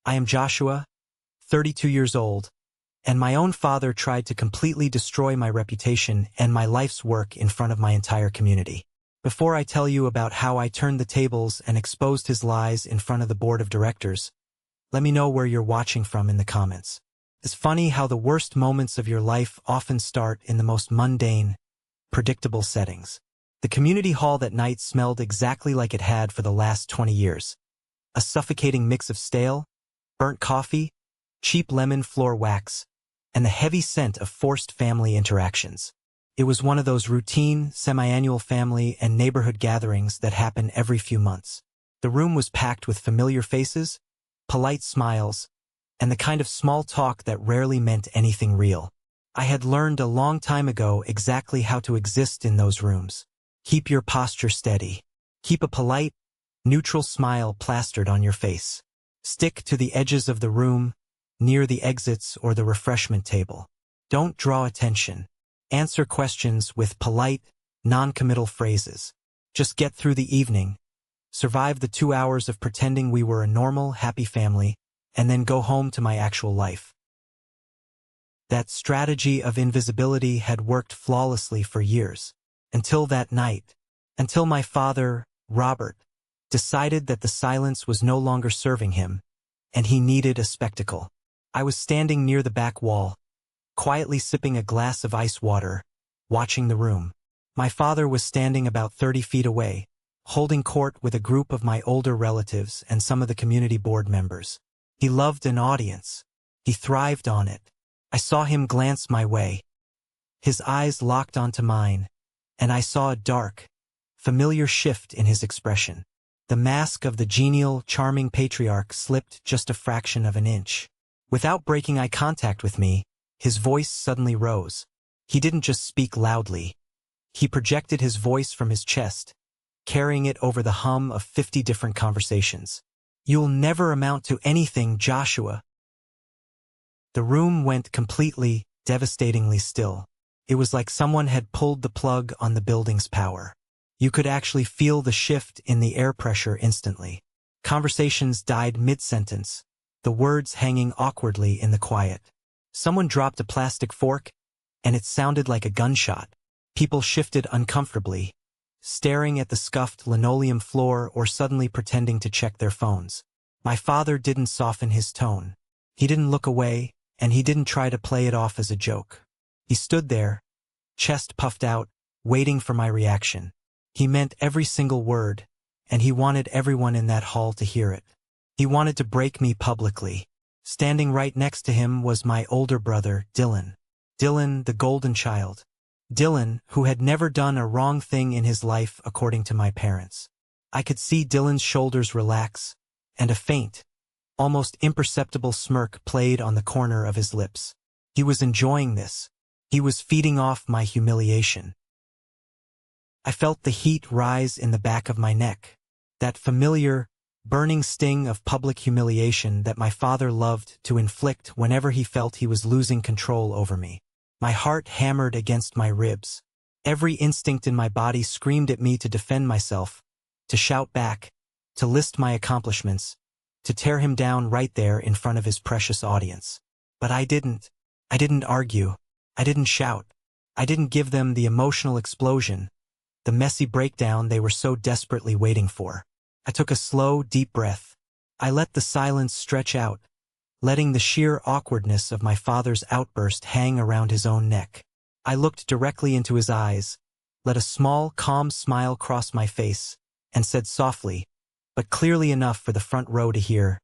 I am Joshua, 32 years old, and my own father tried to completely destroy my reputation and my life's work in front of my entire community. Before I tell you about how I turned the tables and exposed his lies in front of the board of directors, let me know where you're watching from in the comments. It's funny how the worst moments of your life often start in the most mundane, predictable settings. The community hall that night smelled exactly like it had for the last 20 years. A suffocating mix of stale, burnt coffee, cheap lemon floor wax, and the heavy scent of forced family interactions. It was one of those routine, semi-annual family and neighborhood gatherings that happen every few months. The room was packed with familiar faces, polite smiles, and the kind of small talk that rarely meant anything real. I had learned a long time ago exactly how to exist in those rooms. Keep your posture steady. Keep a polite, neutral smile plastered on your face. Stick to the edges of the room, near the exits or the refreshment table. Don't draw attention. Answer questions with polite, non-committal phrases. Just get through the evening, survive the 2 hours of pretending we were a normal, happy family, and then go home to my actual life. That strategy of invisibility had worked flawlessly for years. Until that night. Until my father, Robert, decided that the silence was no longer serving him, and he needed a spectacle. I was standing near the back wall, quietly sipping a glass of ice water, watching the room. My father was standing about 30 feet away, holding court with a group of my older relatives and some of the community board members. He loved an audience. He thrived on it. I saw him glance my way. His eyes locked onto mine, and I saw a dark, familiar shift in his expression. The mask of the genial, charming patriarch slipped just a fraction of an inch. Without breaking eye contact with me, his voice suddenly rose. He didn't just speak loudly. He projected his voice from his chest, carrying it over the hum of 50 different conversations. "You'll never amount to anything, Joshua." The room went completely, devastatingly still. It was like someone had pulled the plug on the building's power. You could actually feel the shift in the air pressure instantly. Conversations died mid-sentence, the words hanging awkwardly in the quiet. Someone dropped a plastic fork, and it sounded like a gunshot. People shifted uncomfortably, staring at the scuffed linoleum floor or suddenly pretending to check their phones. My father didn't soften his tone. He didn't look away, and he didn't try to play it off as a joke. He stood there, chest puffed out, waiting for my reaction. He meant every single word, and he wanted everyone in that hall to hear it. He wanted to break me publicly. Standing right next to him was my older brother, Dylan. Dylan, the golden child. Dylan, who had never done a wrong thing in his life according to my parents. I could see Dylan's shoulders relax, and a faint, almost imperceptible smirk played on the corner of his lips. He was enjoying this. He was feeding off my humiliation. I felt the heat rise in the back of my neck, that familiar, burning sting of public humiliation that my father loved to inflict whenever he felt he was losing control over me. My heart hammered against my ribs. Every instinct in my body screamed at me to defend myself, to shout back, to list my accomplishments, to tear him down right there in front of his precious audience. But I didn't. I didn't argue. I didn't shout. I didn't give them the emotional explosion, the messy breakdown they were so desperately waiting for. I took a slow, deep breath. I let the silence stretch out, letting the sheer awkwardness of my father's outburst hang around his own neck. I looked directly into his eyes, let a small, calm smile cross my face, and said softly, but clearly enough for the front row to hear,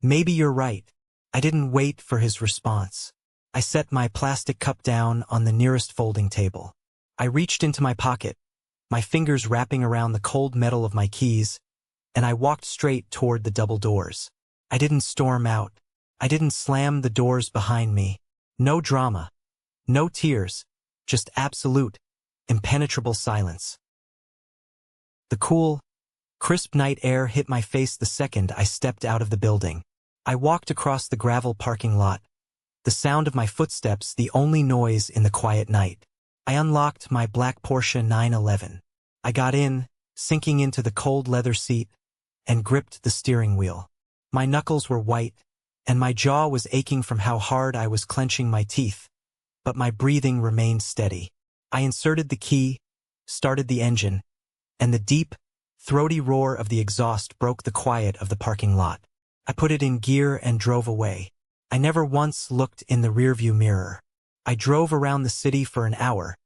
"Maybe you're right." I didn't wait for his response. I set my plastic cup down on the nearest folding table. I reached into my pocket, my fingers wrapping around the cold metal of my keys, and I walked straight toward the double doors. I didn't storm out. I didn't slam the doors behind me. No drama. No tears. Just absolute, impenetrable silence. The cool, crisp night air hit my face the second I stepped out of the building. I walked across the gravel parking lot, the sound of my footsteps the only noise in the quiet night. I unlocked my black Porsche 911. I got in, sinking into the cold leather seat, and gripped the steering wheel. My knuckles were white, and my jaw was aching from how hard I was clenching my teeth, but my breathing remained steady. I inserted the key, started the engine, and the deep, throaty roar of the exhaust broke the quiet of the parking lot. I put it in gear and drove away. I never once looked in the rearview mirror. I drove around the city for an hour,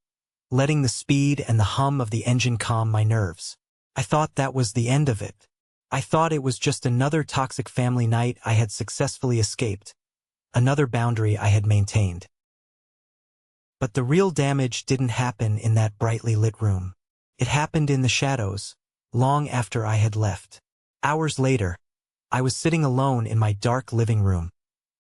letting the speed and the hum of the engine calm my nerves. I thought that was the end of it. I thought it was just another toxic family night I had successfully escaped, another boundary I had maintained. But the real damage didn't happen in that brightly lit room. It happened in the shadows, long after I had left. Hours later, I was sitting alone in my dark living room,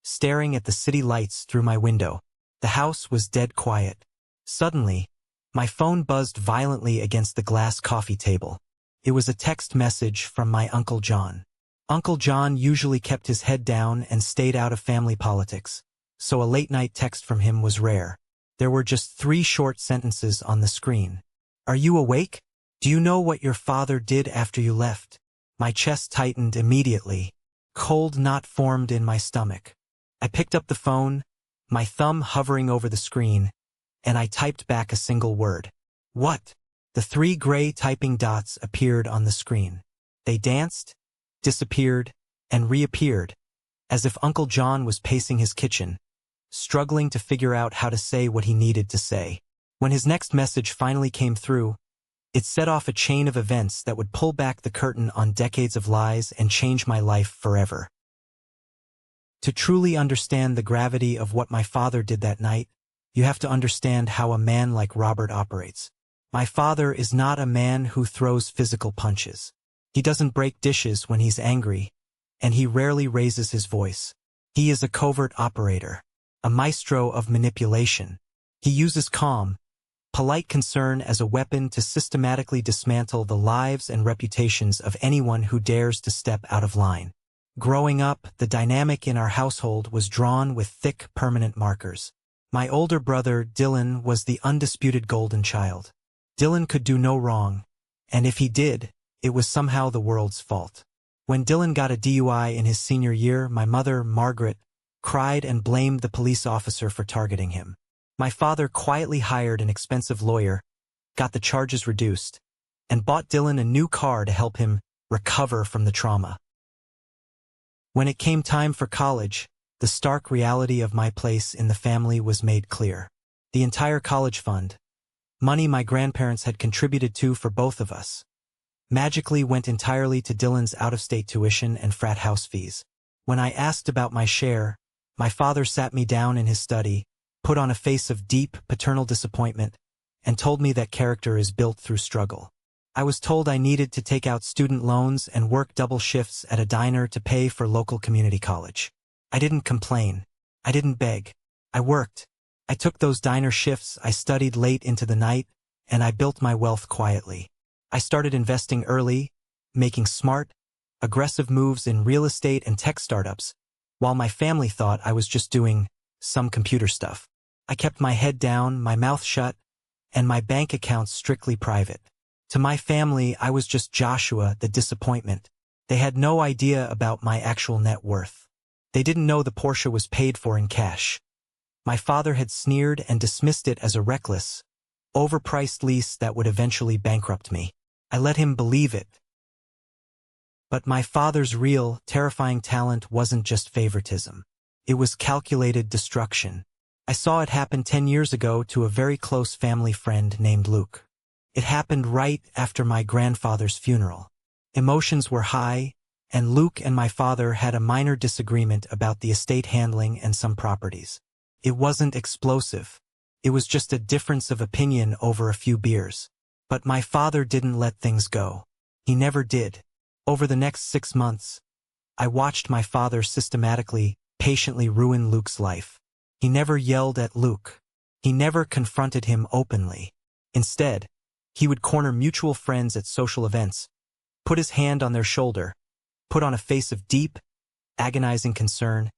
staring at the city lights through my window. The house was dead quiet. Suddenly, my phone buzzed violently against the glass coffee table. It was a text message from my Uncle John. Uncle John usually kept his head down and stayed out of family politics, so a late-night text from him was rare. There were just 3 short sentences on the screen. "Are you awake? Do you know what your father did after you left?" My chest tightened immediately. Cold knot formed in my stomach. I picked up the phone, my thumb hovering over the screen, and I typed back a single word. "What?" The 3 gray typing dots appeared on the screen. They danced, disappeared, and reappeared, as if Uncle John was pacing his kitchen, struggling to figure out how to say what he needed to say. When his next message finally came through, it set off a chain of events that would pull back the curtain on decades of lies and change my life forever. To truly understand the gravity of what my father did that night, you have to understand how a man like Robert operates. My father is not a man who throws physical punches. He doesn't break dishes when he's angry, and he rarely raises his voice. He is a covert operator, a maestro of manipulation. He uses calm, polite concern as a weapon to systematically dismantle the lives and reputations of anyone who dares to step out of line. Growing up, the dynamic in our household was drawn with thick, permanent markers. My older brother, Dylan, was the undisputed golden child. Dylan could do no wrong, and if he did, it was somehow the world's fault. When Dylan got a DUI in his senior year, my mother, Margaret, cried and blamed the police officer for targeting him. My father quietly hired an expensive lawyer, got the charges reduced, and bought Dylan a new car to help him recover from the trauma. When it came time for college, the stark reality of my place in the family was made clear. The entire college fund, money my grandparents had contributed to for both of us, magically went entirely to Dylan's out-of-state tuition and frat house fees. When I asked about my share, my father sat me down in his study, put on a face of deep, paternal disappointment, and told me that character is built through struggle. I was told I needed to take out student loans and work double shifts at a diner to pay for local community college. I didn't complain. I didn't beg. I worked. I took those diner shifts, I studied late into the night, and I built my wealth quietly. I started investing early, making smart, aggressive moves in real estate and tech startups, while my family thought I was just doing some computer stuff. I kept my head down, my mouth shut, and my bank accounts strictly private. To my family, I was just Joshua, the disappointment. They had no idea about my actual net worth. They didn't know the Porsche was paid for in cash. My father had sneered and dismissed it as a reckless, overpriced lease that would eventually bankrupt me. I let him believe it. But my father's real, terrifying talent wasn't just favoritism. It was calculated destruction. I saw it happen 10 years ago to a very close family friend named Luke. It happened right after my grandfather's funeral. Emotions were high, and Luke and my father had a minor disagreement about the estate handling and some properties. It wasn't explosive. It was just a difference of opinion over a few beers. But my father didn't let things go. He never did. Over the next 6 months, I watched my father systematically, patiently ruin Luke's life. He never yelled at Luke. He never confronted him openly. Instead, he would corner mutual friends at social events, put his hand on their shoulder, put on a face of deep, agonizing concern,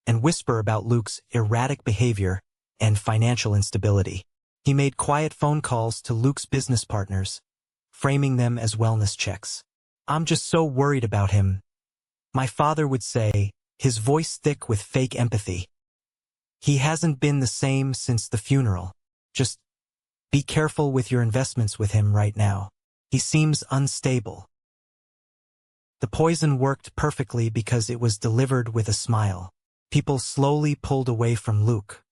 and whisper about Luke's erratic behavior and financial instability. He made quiet phone calls to Luke's business partners, framing them as wellness checks. "I'm just so worried about him," my father would say, his voice thick with fake empathy. "He hasn't been the same since the funeral. Just be careful with your investments with him right now. He seems unstable." The poison worked perfectly because it was delivered with a smile. People slowly pulled away from Luke.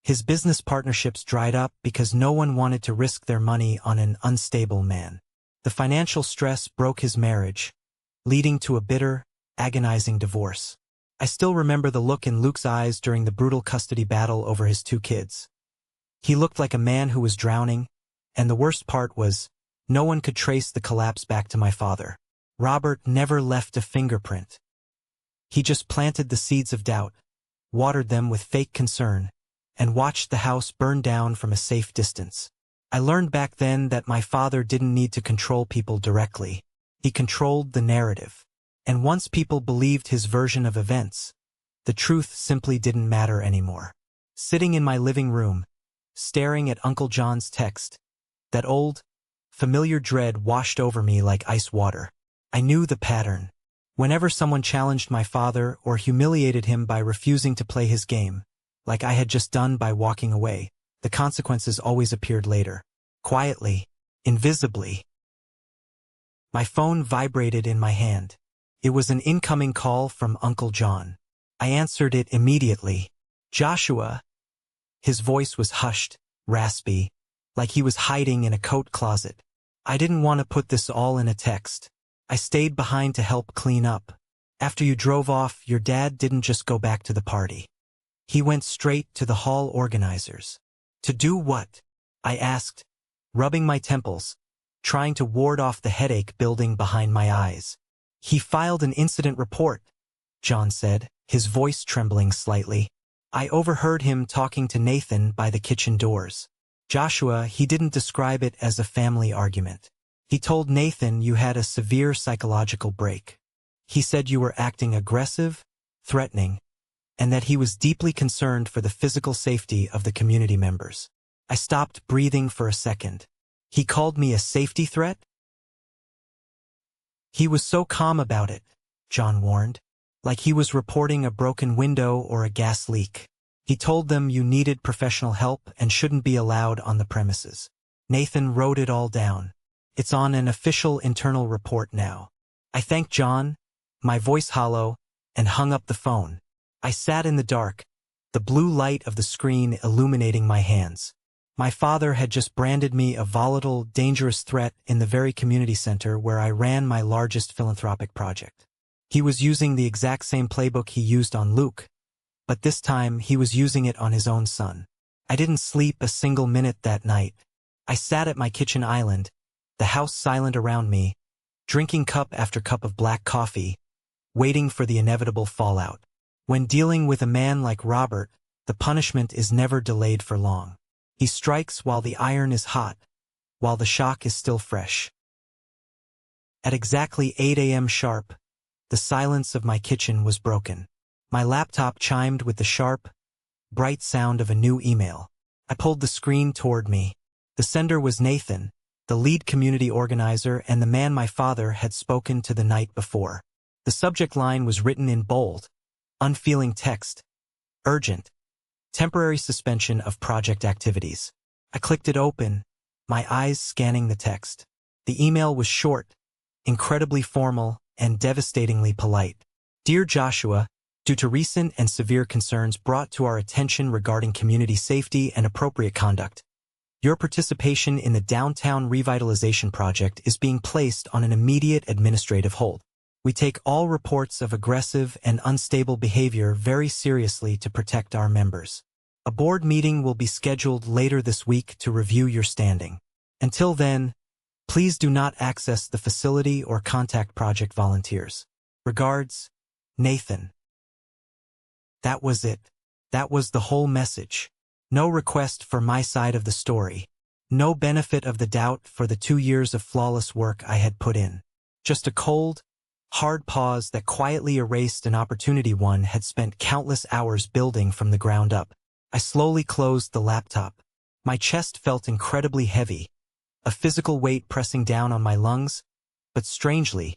His business partnerships dried up because no one wanted to risk their money on an unstable man. The financial stress broke his marriage, leading to a bitter, agonizing divorce. I still remember the look in Luke's eyes during the brutal custody battle over his 2 kids. He looked like a man who was drowning, and the worst part was, no one could trace the collapse back to my father. Robert never left a fingerprint. He just planted the seeds of doubt, watered them with fake concern, and watched the house burn down from a safe distance. I learned back then that my father didn't need to control people directly. He controlled the narrative. And once people believed his version of events, the truth simply didn't matter anymore. Sitting in my living room, staring at Uncle John's text, that old, familiar dread washed over me like ice water. I knew the pattern. Whenever someone challenged my father or humiliated him by refusing to play his game, like I had just done by walking away, the consequences always appeared later. Quietly, invisibly. My phone vibrated in my hand. It was an incoming call from Uncle John. I answered it immediately. "Joshua." His voice was hushed, raspy, like he was hiding in a coat closet. "I didn't want to put this all in a text. I stayed behind to help clean up. After you drove off, your dad didn't just go back to the party. He went straight to the hall organizers." "To do what?" I asked, rubbing my temples, trying to ward off the headache building behind my eyes. "He filed an incident report," John said, his voice trembling slightly. "I overheard him talking to Nathan by the kitchen doors. Joshua, he didn't describe it as a family argument. He told Nathan you had a severe psychological break. He said you were acting aggressive, threatening, and that he was deeply concerned for the physical safety of the community members." I stopped breathing for a second. "He called me a safety threat?" "He was so calm about it," John warned, "like he was reporting a broken window or a gas leak. He told them you needed professional help and shouldn't be allowed on the premises. Nathan wrote it all down. It's on an official internal report now." I thanked John, my voice hollow, and hung up the phone. I sat in the dark, the blue light of the screen illuminating my hands. My father had just branded me a volatile, dangerous threat in the very community center where I ran my largest philanthropic project. He was using the exact same playbook he used on Luke, but this time he was using it on his own son. I didn't sleep a single minute that night. I sat at my kitchen island, the house silent around me, drinking cup after cup of black coffee, waiting for the inevitable fallout. When dealing with a man like Robert, the punishment is never delayed for long. He strikes while the iron is hot, while the shock is still fresh. At exactly 8 a.m. sharp, the silence of my kitchen was broken. My laptop chimed with the sharp, bright sound of a new email. I pulled the screen toward me. The sender was Nathan, the lead community organizer and the man my father had spoken to the night before. The subject line was written in bold, unfeeling text. "Urgent. Temporary suspension of project activities." I clicked it open, my eyes scanning the text. The email was short, incredibly formal, and devastatingly polite. "Dear Joshua, due to recent and severe concerns brought to our attention regarding community safety and appropriate conduct, your participation in the Downtown Revitalization Project is being placed on an immediate administrative hold. We take all reports of aggressive and unstable behavior very seriously to protect our members. A board meeting will be scheduled later this week to review your standing. Until then, please do not access the facility or contact project volunteers. Regards, Nathan." That was it. That was the whole message. No request for my side of the story. No benefit of the doubt for the 2 years of flawless work I had put in. Just a cold, hard pause that quietly erased an opportunity one had spent countless hours building from the ground up. I slowly closed the laptop. My chest felt incredibly heavy, a physical weight pressing down on my lungs, but strangely,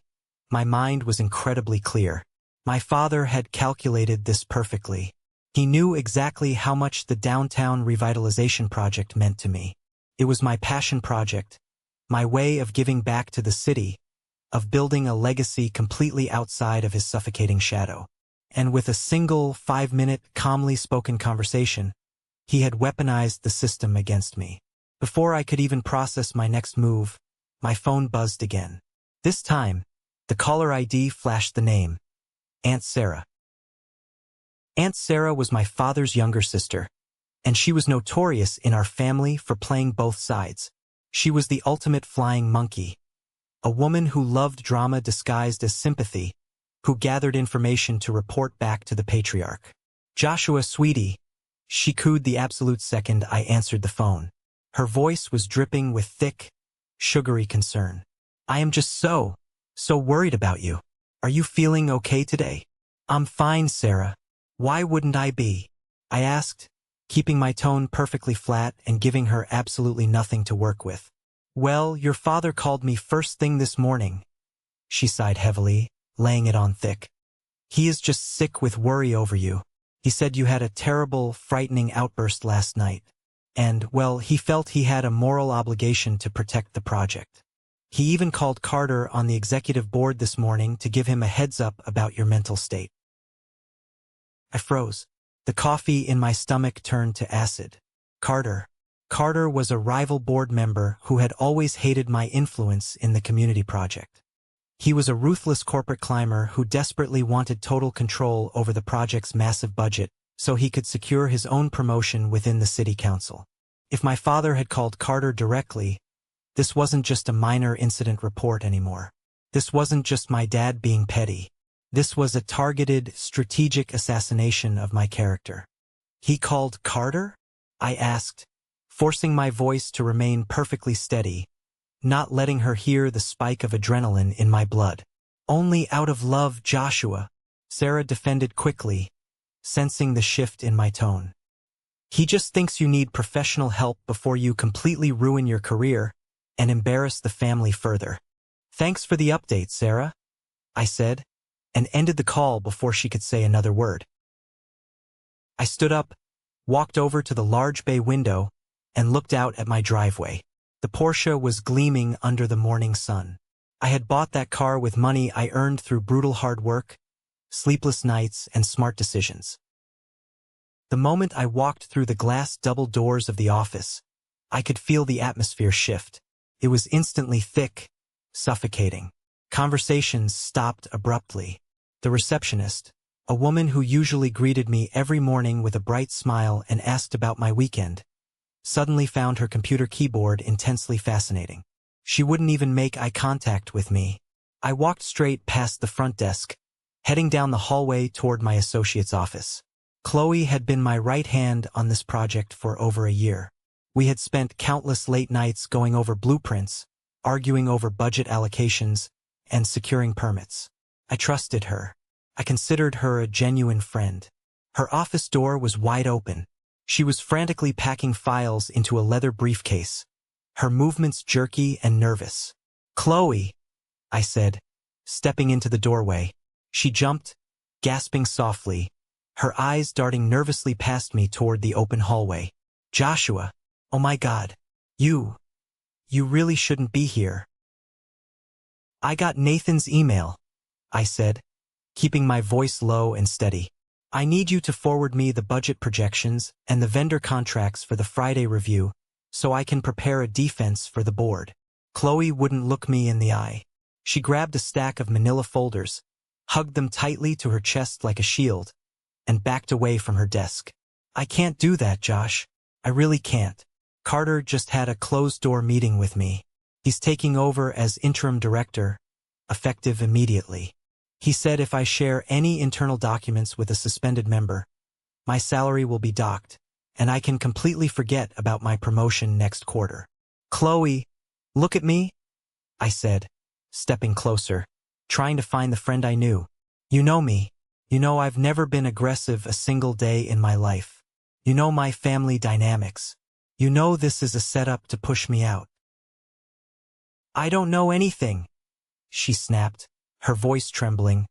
my mind was incredibly clear. My father had calculated this perfectly. He knew exactly how much the downtown revitalization project meant to me. It was my passion project, my way of giving back to the city, of building a legacy completely outside of his suffocating shadow. And with a single 5-minute, calmly spoken conversation, he had weaponized the system against me. Before I could even process my next move, my phone buzzed again. This time, the caller ID flashed the name, Aunt Sarah. Aunt Sarah was my father's younger sister, and she was notorious in our family for playing both sides. She was the ultimate flying monkey, a woman who loved drama disguised as sympathy, who gathered information to report back to the patriarch. "Joshua, sweetie," she cooed the absolute second I answered the phone. Her voice was dripping with thick, sugary concern. "I am just so worried about you. Are you feeling okay today?" "I'm fine, Sarah. Why wouldn't I be?" I asked, keeping my tone perfectly flat and giving her absolutely nothing to work with. "Well, your father called me first thing this morning." She sighed heavily, laying it on thick. "He is just sick with worry over you. He said you had a terrible, frightening outburst last night. And, well, he felt he had a moral obligation to protect the project. He even called Carter on the executive board this morning to give him a heads up about your mental state." I froze. The coffee in my stomach turned to acid. Carter. Carter was a rival board member who had always hated my influence in the community project. He was a ruthless corporate climber who desperately wanted total control over the project's massive budget so he could secure his own promotion within the city council. If my father had called Carter directly, this wasn't just a minor incident report anymore. This wasn't just my dad being petty. This was a targeted, strategic assassination of my character. "He called Carter?" I asked, forcing my voice to remain perfectly steady, not letting her hear the spike of adrenaline in my blood. "Only out of love, Joshua," Sarah defended quickly, sensing the shift in my tone. "He just thinks you need professional help before you completely ruin your career and embarrass the family further." "Thanks for the update, Sarah," I said, and ended the call before she could say another word. I stood up, walked over to the large bay window, and looked out at my driveway. The Porsche was gleaming under the morning sun. I had bought that car with money I earned through brutal hard work, sleepless nights, and smart decisions. The moment I walked through the glass double doors of the office, I could feel the atmosphere shift. It was instantly thick, suffocating. Conversations stopped abruptly. The receptionist, a woman who usually greeted me every morning with a bright smile and asked about my weekend, suddenly found her computer keyboard intensely fascinating. She wouldn't even make eye contact with me. I walked straight past the front desk, heading down the hallway toward my associate's office. Chloe had been my right hand on this project for over a year. We had spent countless late nights going over blueprints, arguing over budget allocations, and securing permits. I trusted her. I considered her a genuine friend. Her office door was wide open. She was frantically packing files into a leather briefcase, her movements jerky and nervous. "Chloe," I said, stepping into the doorway. She jumped, gasping softly, her eyes darting nervously past me toward the open hallway. "Joshua, oh my God, you really shouldn't be here." "I got Nathan's email," I said, keeping my voice low and steady. "I need you to forward me the budget projections and the vendor contracts for the Friday review so I can prepare a defense for the board." Chloe wouldn't look me in the eye. She grabbed a stack of manila folders, hugged them tightly to her chest like a shield, and backed away from her desk. "I can't do that, Josh. I really can't. Carter just had a closed-door meeting with me. He's taking over as interim director, effective immediately. He said if I share any internal documents with a suspended member, my salary will be docked, and I can completely forget about my promotion next quarter." "Chloe, look at me," I said, stepping closer, trying to find the friend I knew. "You know me. You know I've never been aggressive a single day in my life. You know my family dynamics. You know this is a setup to push me out." "I don't know anything," she snapped, her voice trembling.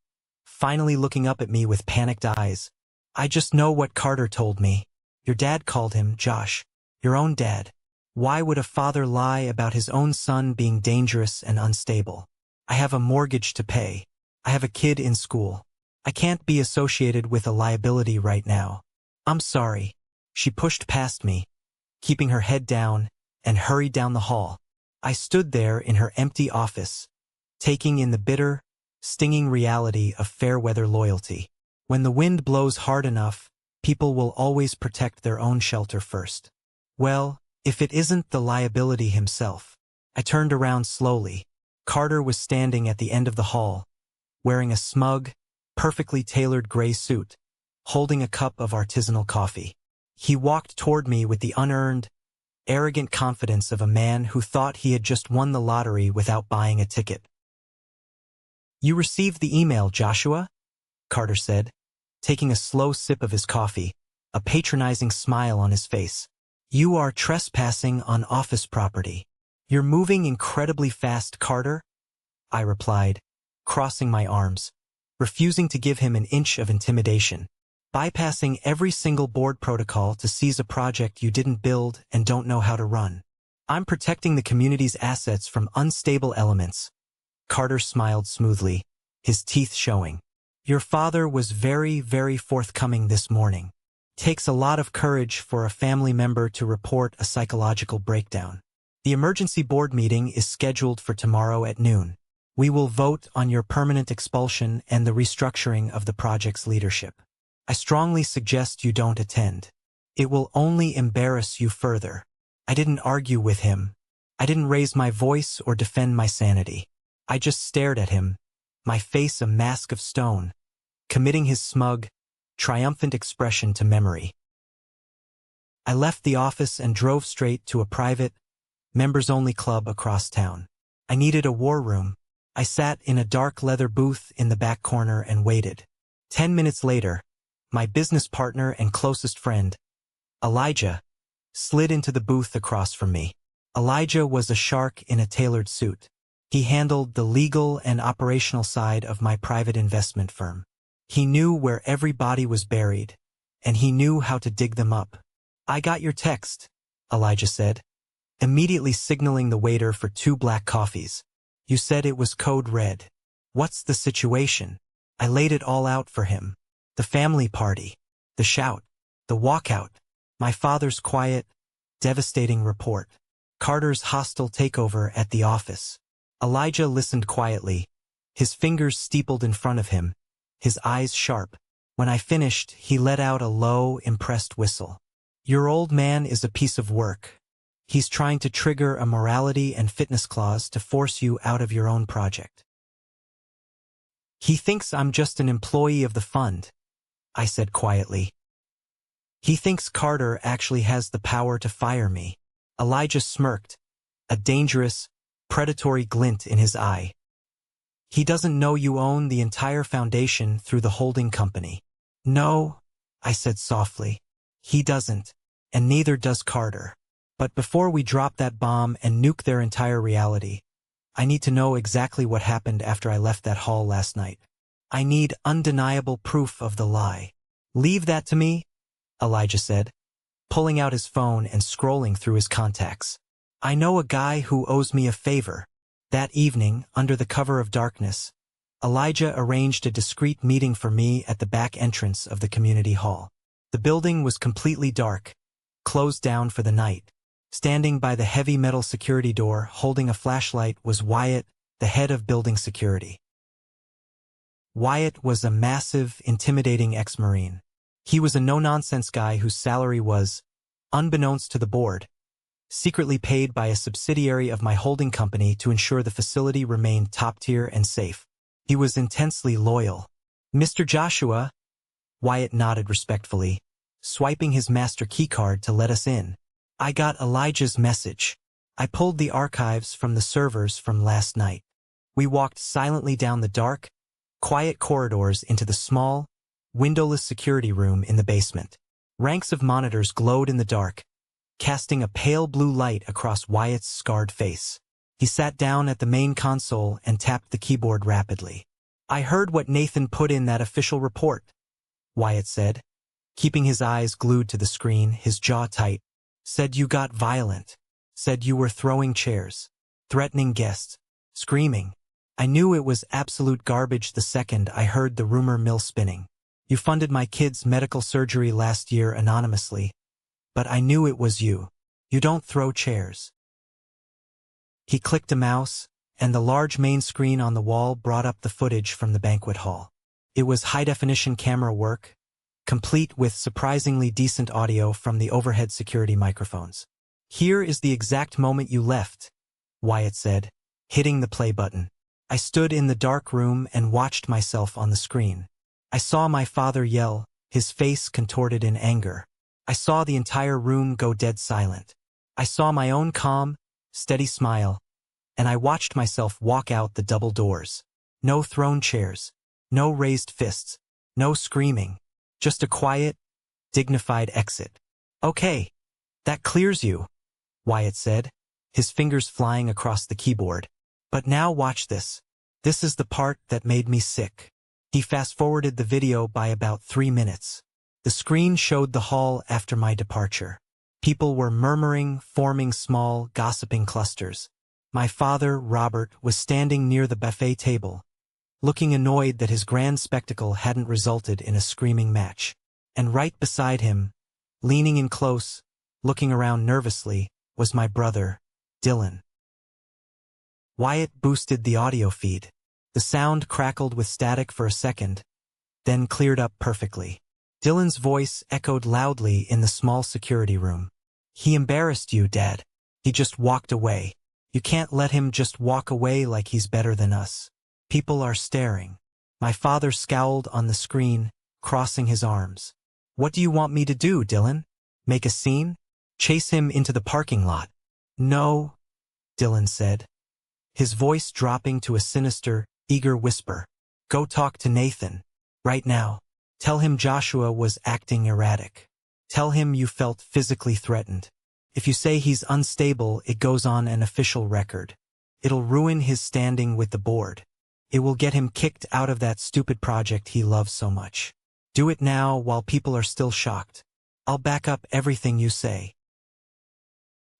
finally looking up at me with panicked eyes. I just know what Carter told me. Your dad called him, Josh. Your own dad. Why would a father lie about his own son being dangerous and unstable? I have a mortgage to pay. I have a kid in school. I can't be associated with a liability right now. I'm sorry. She pushed past me, keeping her head down, and hurried down the hall. I stood there in her empty office, taking in the bitter, stinging reality of fair-weather loyalty. When the wind blows hard enough, people will always protect their own shelter first. Well, if it isn't the liability himself. I turned around slowly. Carter was standing at the end of the hall, wearing a smug, perfectly tailored gray suit, holding a cup of artisanal coffee. He walked toward me with the unearned, arrogant confidence of a man who thought he had just won the lottery without buying a ticket. "You received the email, Joshua?" Carter said, taking a slow sip of his coffee, a patronizing smile on his face. "You are trespassing on office property. You're moving incredibly fast, Carter," I replied, crossing my arms, refusing to give him an inch of intimidation. "Bypassing every single board protocol to seize a project you didn't build and don't know how to run. I'm protecting the community's assets from unstable elements." Carter smiled smoothly, his teeth showing. "Your father was very, very forthcoming this morning. Takes a lot of courage for a family member to report a psychological breakdown. The emergency board meeting is scheduled for tomorrow at noon. We will vote on your permanent expulsion and the restructuring of the project's leadership. I strongly suggest you don't attend. It will only embarrass you further." I didn't argue with him. I didn't raise my voice or defend my sanity. I just stared at him, my face a mask of stone, committing his smug, triumphant expression to memory. I left the office and drove straight to a private, members-only club across town. I needed a war room. I sat in a dark leather booth in the back corner and waited. 10 minutes later, my business partner and closest friend, Elijah, slid into the booth across from me. Elijah was a shark in a tailored suit. He handled the legal and operational side of my private investment firm. He knew where every body was buried, and he knew how to dig them up. "I got your text," Elijah said, immediately signaling the waiter for 2 black coffees. "You said it was code red. What's the situation?" I laid it all out for him. The family party, the shout, the walkout, my father's quiet, devastating report, Carter's hostile takeover at the office. Elijah listened quietly, his fingers steepled in front of him, his eyes sharp. When I finished, he let out a low, impressed whistle. "Your old man is a piece of work. He's trying to trigger a morality and fitness clause to force you out of your own project. He thinks I'm just an employee of the fund," I said quietly. "He thinks Carter actually has the power to fire me." Elijah smirked, a dangerous, predatory glint in his eye. "He doesn't know you own the entire foundation through the holding company." "No," I said softly. "He doesn't, and neither does Carter. But before we drop that bomb and nuke their entire reality, I need to know exactly what happened after I left that hall last night. I need undeniable proof of the lie." "Leave that to me," Elijah said, pulling out his phone and scrolling through his contacts. "I know a guy who owes me a favor." That evening, under the cover of darkness, Elijah arranged a discreet meeting for me at the back entrance of the community hall. The building was completely dark, closed down for the night. Standing by the heavy metal security door, holding a flashlight, was Wyatt, the head of building security. Wyatt was a massive, intimidating ex-Marine. He was a no-nonsense guy whose salary was, unbeknownst to the board, secretly paid by a subsidiary of my holding company to ensure the facility remained top-tier and safe. He was intensely loyal. "Mr. Joshua," Wyatt nodded respectfully, swiping his master keycard to let us in. "I got Elijah's message. I pulled the archives from the servers from last night." We walked silently down the dark, quiet corridors into the small, windowless security room in the basement. Ranks of monitors glowed in the dark, casting a pale blue light across Wyatt's scarred face. He sat down at the main console and tapped the keyboard rapidly. I heard what Nathan put in that official report, Wyatt said, keeping his eyes glued to the screen, his jaw tight. Said you got violent. Said you were throwing chairs, threatening guests, screaming. I knew it was absolute garbage the second I heard the rumor mill spinning. You funded my kid's medical surgery last year anonymously, but I knew it was you. You don't throw chairs. He clicked a mouse, and the large main screen on the wall brought up the footage from the banquet hall. It was high-definition camera work, complete with surprisingly decent audio from the overhead security microphones. Here is the exact moment you left, Wyatt said, hitting the play button. I stood in the dark room and watched myself on the screen. I saw my father yell, his face contorted in anger. I saw the entire room go dead silent. I saw my own calm, steady smile, and I watched myself walk out the double doors. No thrown chairs, no raised fists, no screaming, just a quiet, dignified exit. Okay, that clears you, Wyatt said, his fingers flying across the keyboard. But now watch this. This is the part that made me sick. He fast-forwarded the video by about 3 minutes. The screen showed the hall after my departure. People were murmuring, forming small, gossiping clusters. My father, Robert, was standing near the buffet table, looking annoyed that his grand spectacle hadn't resulted in a screaming match. And right beside him, leaning in close, looking around nervously, was my brother, Dylan. Wyatt boosted the audio feed. The sound crackled with static for a second, then cleared up perfectly. Dylan's voice echoed loudly in the small security room. He embarrassed you, Dad. He just walked away. You can't let him just walk away like he's better than us. People are staring. My father scowled on the screen, crossing his arms. What do you want me to do, Dylan? Make a scene? Chase him into the parking lot? No, Dylan said, his voice dropping to a sinister, eager whisper. Go talk to Nathan. Right now. Tell him Joshua was acting erratic. Tell him you felt physically threatened. If you say he's unstable, it goes on an official record. It'll ruin his standing with the board. It will get him kicked out of that stupid project he loves so much. Do it now while people are still shocked. I'll back up everything you say.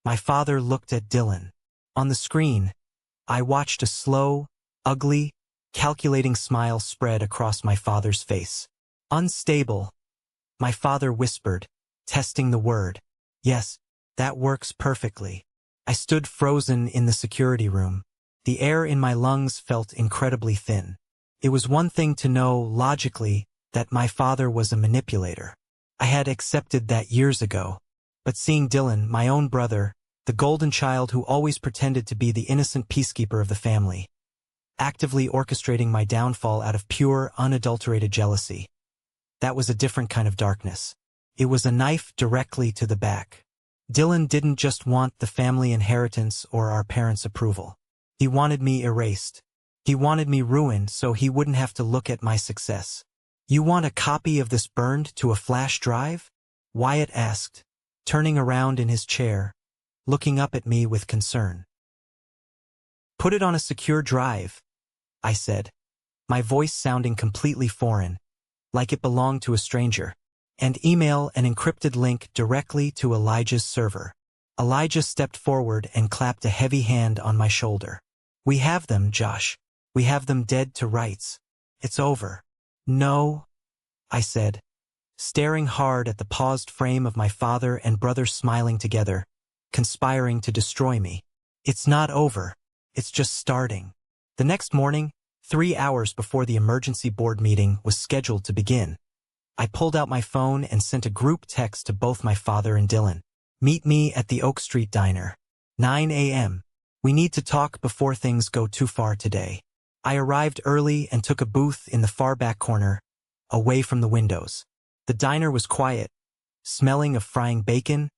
My father looked at Dylan. On the screen, I watched a slow, ugly, calculating smile spread across my father's face. Unstable, my father whispered, testing the word. Yes, that works perfectly. I stood frozen in the security room. The air in my lungs felt incredibly thin. It was one thing to know, logically, that my father was a manipulator. I had accepted that years ago. But seeing Dylan, my own brother, the golden child who always pretended to be the innocent peacekeeper of the family, actively orchestrating my downfall out of pure, unadulterated jealousy, that was a different kind of darkness. It was a knife directly to the back. Dylan didn't just want the family inheritance or our parents' approval. He wanted me erased. He wanted me ruined so he wouldn't have to look at my success. You want a copy of this burned to a flash drive? Wyatt asked, turning around in his chair, looking up at me with concern. Put it on a secure drive, I said, my voice sounding completely foreign, like it belonged to a stranger, and email an encrypted link directly to Elijah's server. Elijah stepped forward and clapped a heavy hand on my shoulder. We have them, Josh. We have them dead to rights. It's over. No, I said, staring hard at the paused frame of my father and brother smiling together, conspiring to destroy me. It's not over. It's just starting. The next morning, 3 hours before the emergency board meeting was scheduled to begin, I pulled out my phone and sent a group text to both my father and Dylan. Meet me at the Oak Street Diner. 9 a.m. We need to talk before things go too far today. I arrived early and took a booth in the far back corner, away from the windows. The diner was quiet, smelling of frying bacon,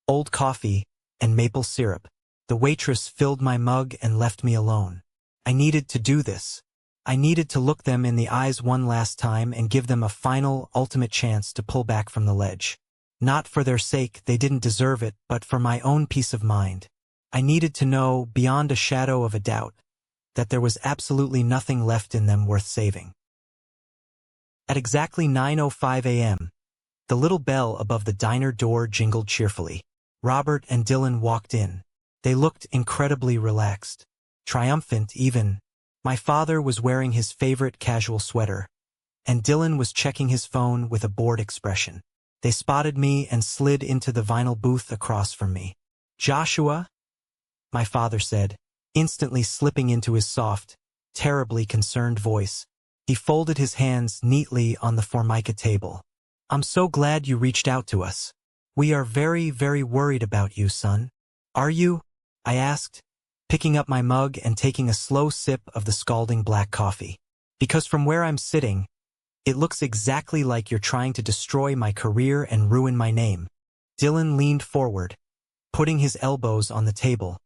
old coffee, and maple syrup. The waitress filled my mug and left me alone. I needed to do this. I needed to look them in the eyes one last time and give them a final, ultimate chance to pull back from the ledge. Not for their sake, they didn't deserve it, but for my own peace of mind. I needed to know, beyond a shadow of a doubt, that there was absolutely nothing left in them worth saving. At exactly 9:05 a.m., the little bell above the diner door jingled cheerfully. Robert and Dylan walked in. They looked incredibly relaxed, triumphant even. My father was wearing his favorite casual sweater, and Dylan was checking his phone with a bored expression. They spotted me and slid into the vinyl booth across from me. "Joshua?" my father said, instantly slipping into his soft, terribly concerned voice. He folded his hands neatly on the Formica table. "I'm so glad you reached out to us. We are very, very worried about you, son." "Are you?" I asked, picking up my mug and taking a slow sip of the scalding black coffee. "Because from where I'm sitting, it looks exactly like you're trying to destroy my career and ruin my name." Dylan leaned forward, putting his elbows on the table,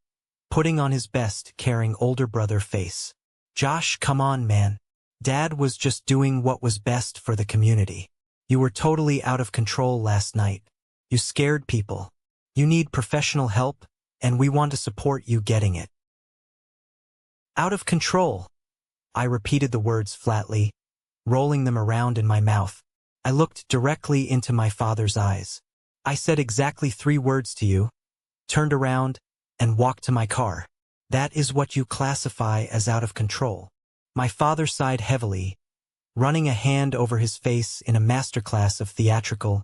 putting on his best, caring older brother face. "Josh, come on, man. Dad was just doing what was best for the community. You were totally out of control last night. You scared people. You need professional help, and we want to support you getting it." "Out of control." I repeated the words flatly, rolling them around in my mouth. I looked directly into my father's eyes. "I said exactly 3 words to you, turned around, and walked to my car. That is what you classify as out of control." My father sighed heavily, running a hand over his face in a masterclass of theatrical,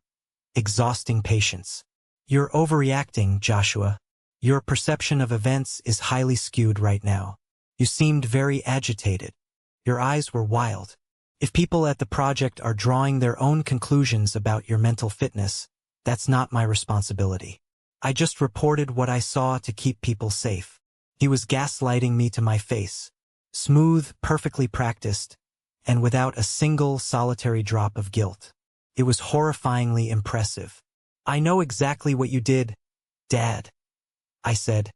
exhausting patience. "You're overreacting, Joshua. Your perception of events is highly skewed right now. You seemed very agitated. Your eyes were wild. If people at the project are drawing their own conclusions about your mental fitness, that's not my responsibility. I just reported what I saw to keep people safe." He was gaslighting me to my face. Smooth, perfectly practiced, and without a single solitary drop of guilt. It was horrifyingly impressive. "I know exactly what you did, Dad," I said,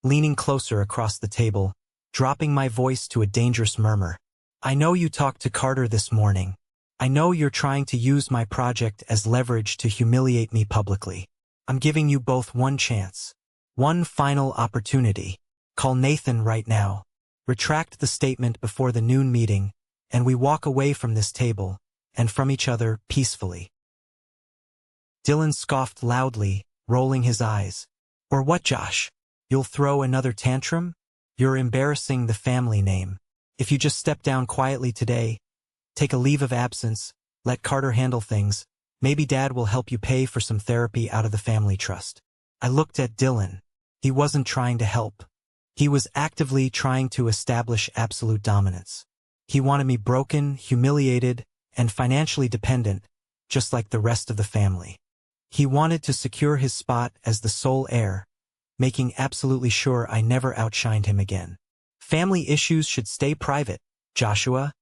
leaning closer across the table, dropping my voice to a dangerous murmur. "I know you talked to Carter this morning. I know you're trying to use my project as leverage to humiliate me publicly. I'm giving you both one chance. One final opportunity. Call Nathan right now. Retract the statement before the noon meeting, and we walk away from this table, and from each other peacefully." Dylan scoffed loudly, rolling his eyes. "Or what, Josh? You'll throw another tantrum? You're embarrassing the family name. If you just step down quietly today, take a leave of absence, let Carter handle things, maybe Dad will help you pay for some therapy out of the family trust." I looked at Dylan. He wasn't trying to help. He was actively trying to establish absolute dominance. He wanted me broken, humiliated, and financially dependent, just like the rest of the family. He wanted to secure his spot as the sole heir, making absolutely sure I never outshined him again. "Family issues should stay private, Joshua,"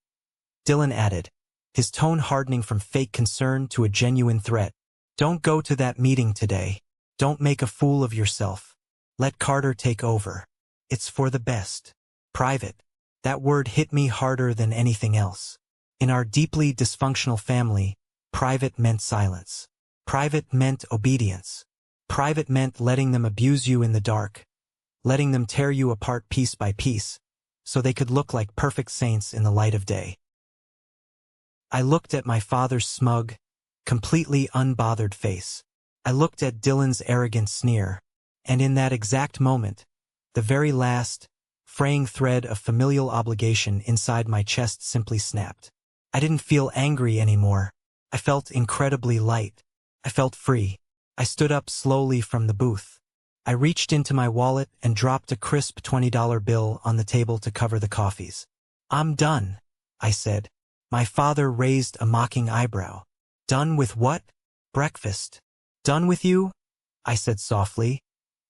Dylan added, his tone hardening from fake concern to a genuine threat. "Don't go to that meeting today. Don't make a fool of yourself. Let Carter take over. It's for the best. Private." That word hit me harder than anything else. In our deeply dysfunctional family, private meant silence. Private meant obedience. Private meant letting them abuse you in the dark, letting them tear you apart piece by piece, so they could look like perfect saints in the light of day. I looked at my father's smug, completely unbothered face. I looked at Dylan's arrogant sneer, and in that exact moment, the very last, fraying thread of familial obligation inside my chest simply snapped. I didn't feel angry anymore. I felt incredibly light. I felt free. I stood up slowly from the booth. I reached into my wallet and dropped a crisp $20 bill on the table to cover the coffees. "I'm done," I said. My father raised a mocking eyebrow. "Done with what?" "Breakfast." "Done with you?" I said softly,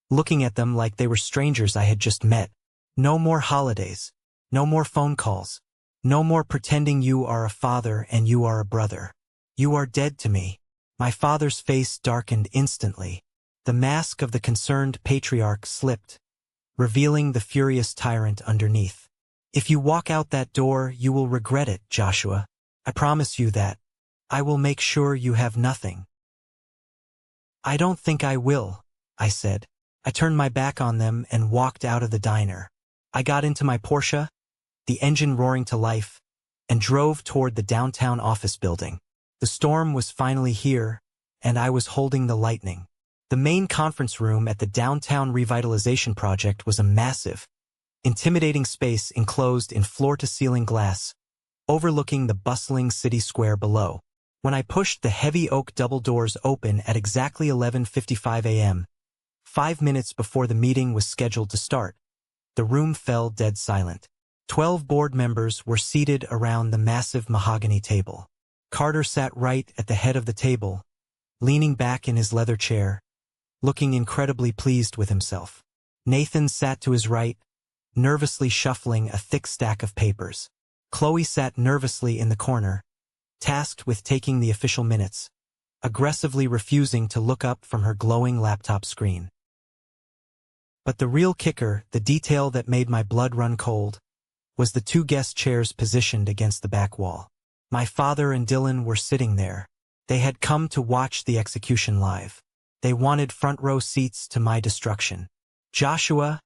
looking at them like they were strangers I had just met. "No more holidays. No more phone calls. No more pretending you are a father and you are a brother. You are dead to me." My father's face darkened instantly. The mask of the concerned patriarch slipped, revealing the furious tyrant underneath. "If you walk out that door, you will regret it, Joshua. I promise you that. I will make sure you have nothing." "I don't think I will," I said. I turned my back on them and walked out of the diner. I got into my Porsche, the engine roaring to life, and drove toward the downtown office building. The storm was finally here, and I was holding the lightning. The main conference room at the downtown revitalization project was a massive, intimidating space enclosed in floor-to-ceiling glass, overlooking the bustling city square below. When I pushed the heavy oak double doors open at exactly 11:55 a.m., 5 minutes before the meeting was scheduled to start, the room fell dead silent. 12 board members were seated around the massive mahogany table. Carter sat right at the head of the table, leaning back in his leather chair, looking incredibly pleased with himself. Nathan sat to his right, nervously shuffling a thick stack of papers. Chloe sat nervously in the corner, tasked with taking the official minutes, aggressively refusing to look up from her glowing laptop screen. But the real kicker, the detail that made my blood run cold, was the 2 guest chairs positioned against the back wall. My father and Dylan were sitting there. They had come to watch the execution live. They wanted front row seats to my destruction. "Joshua,"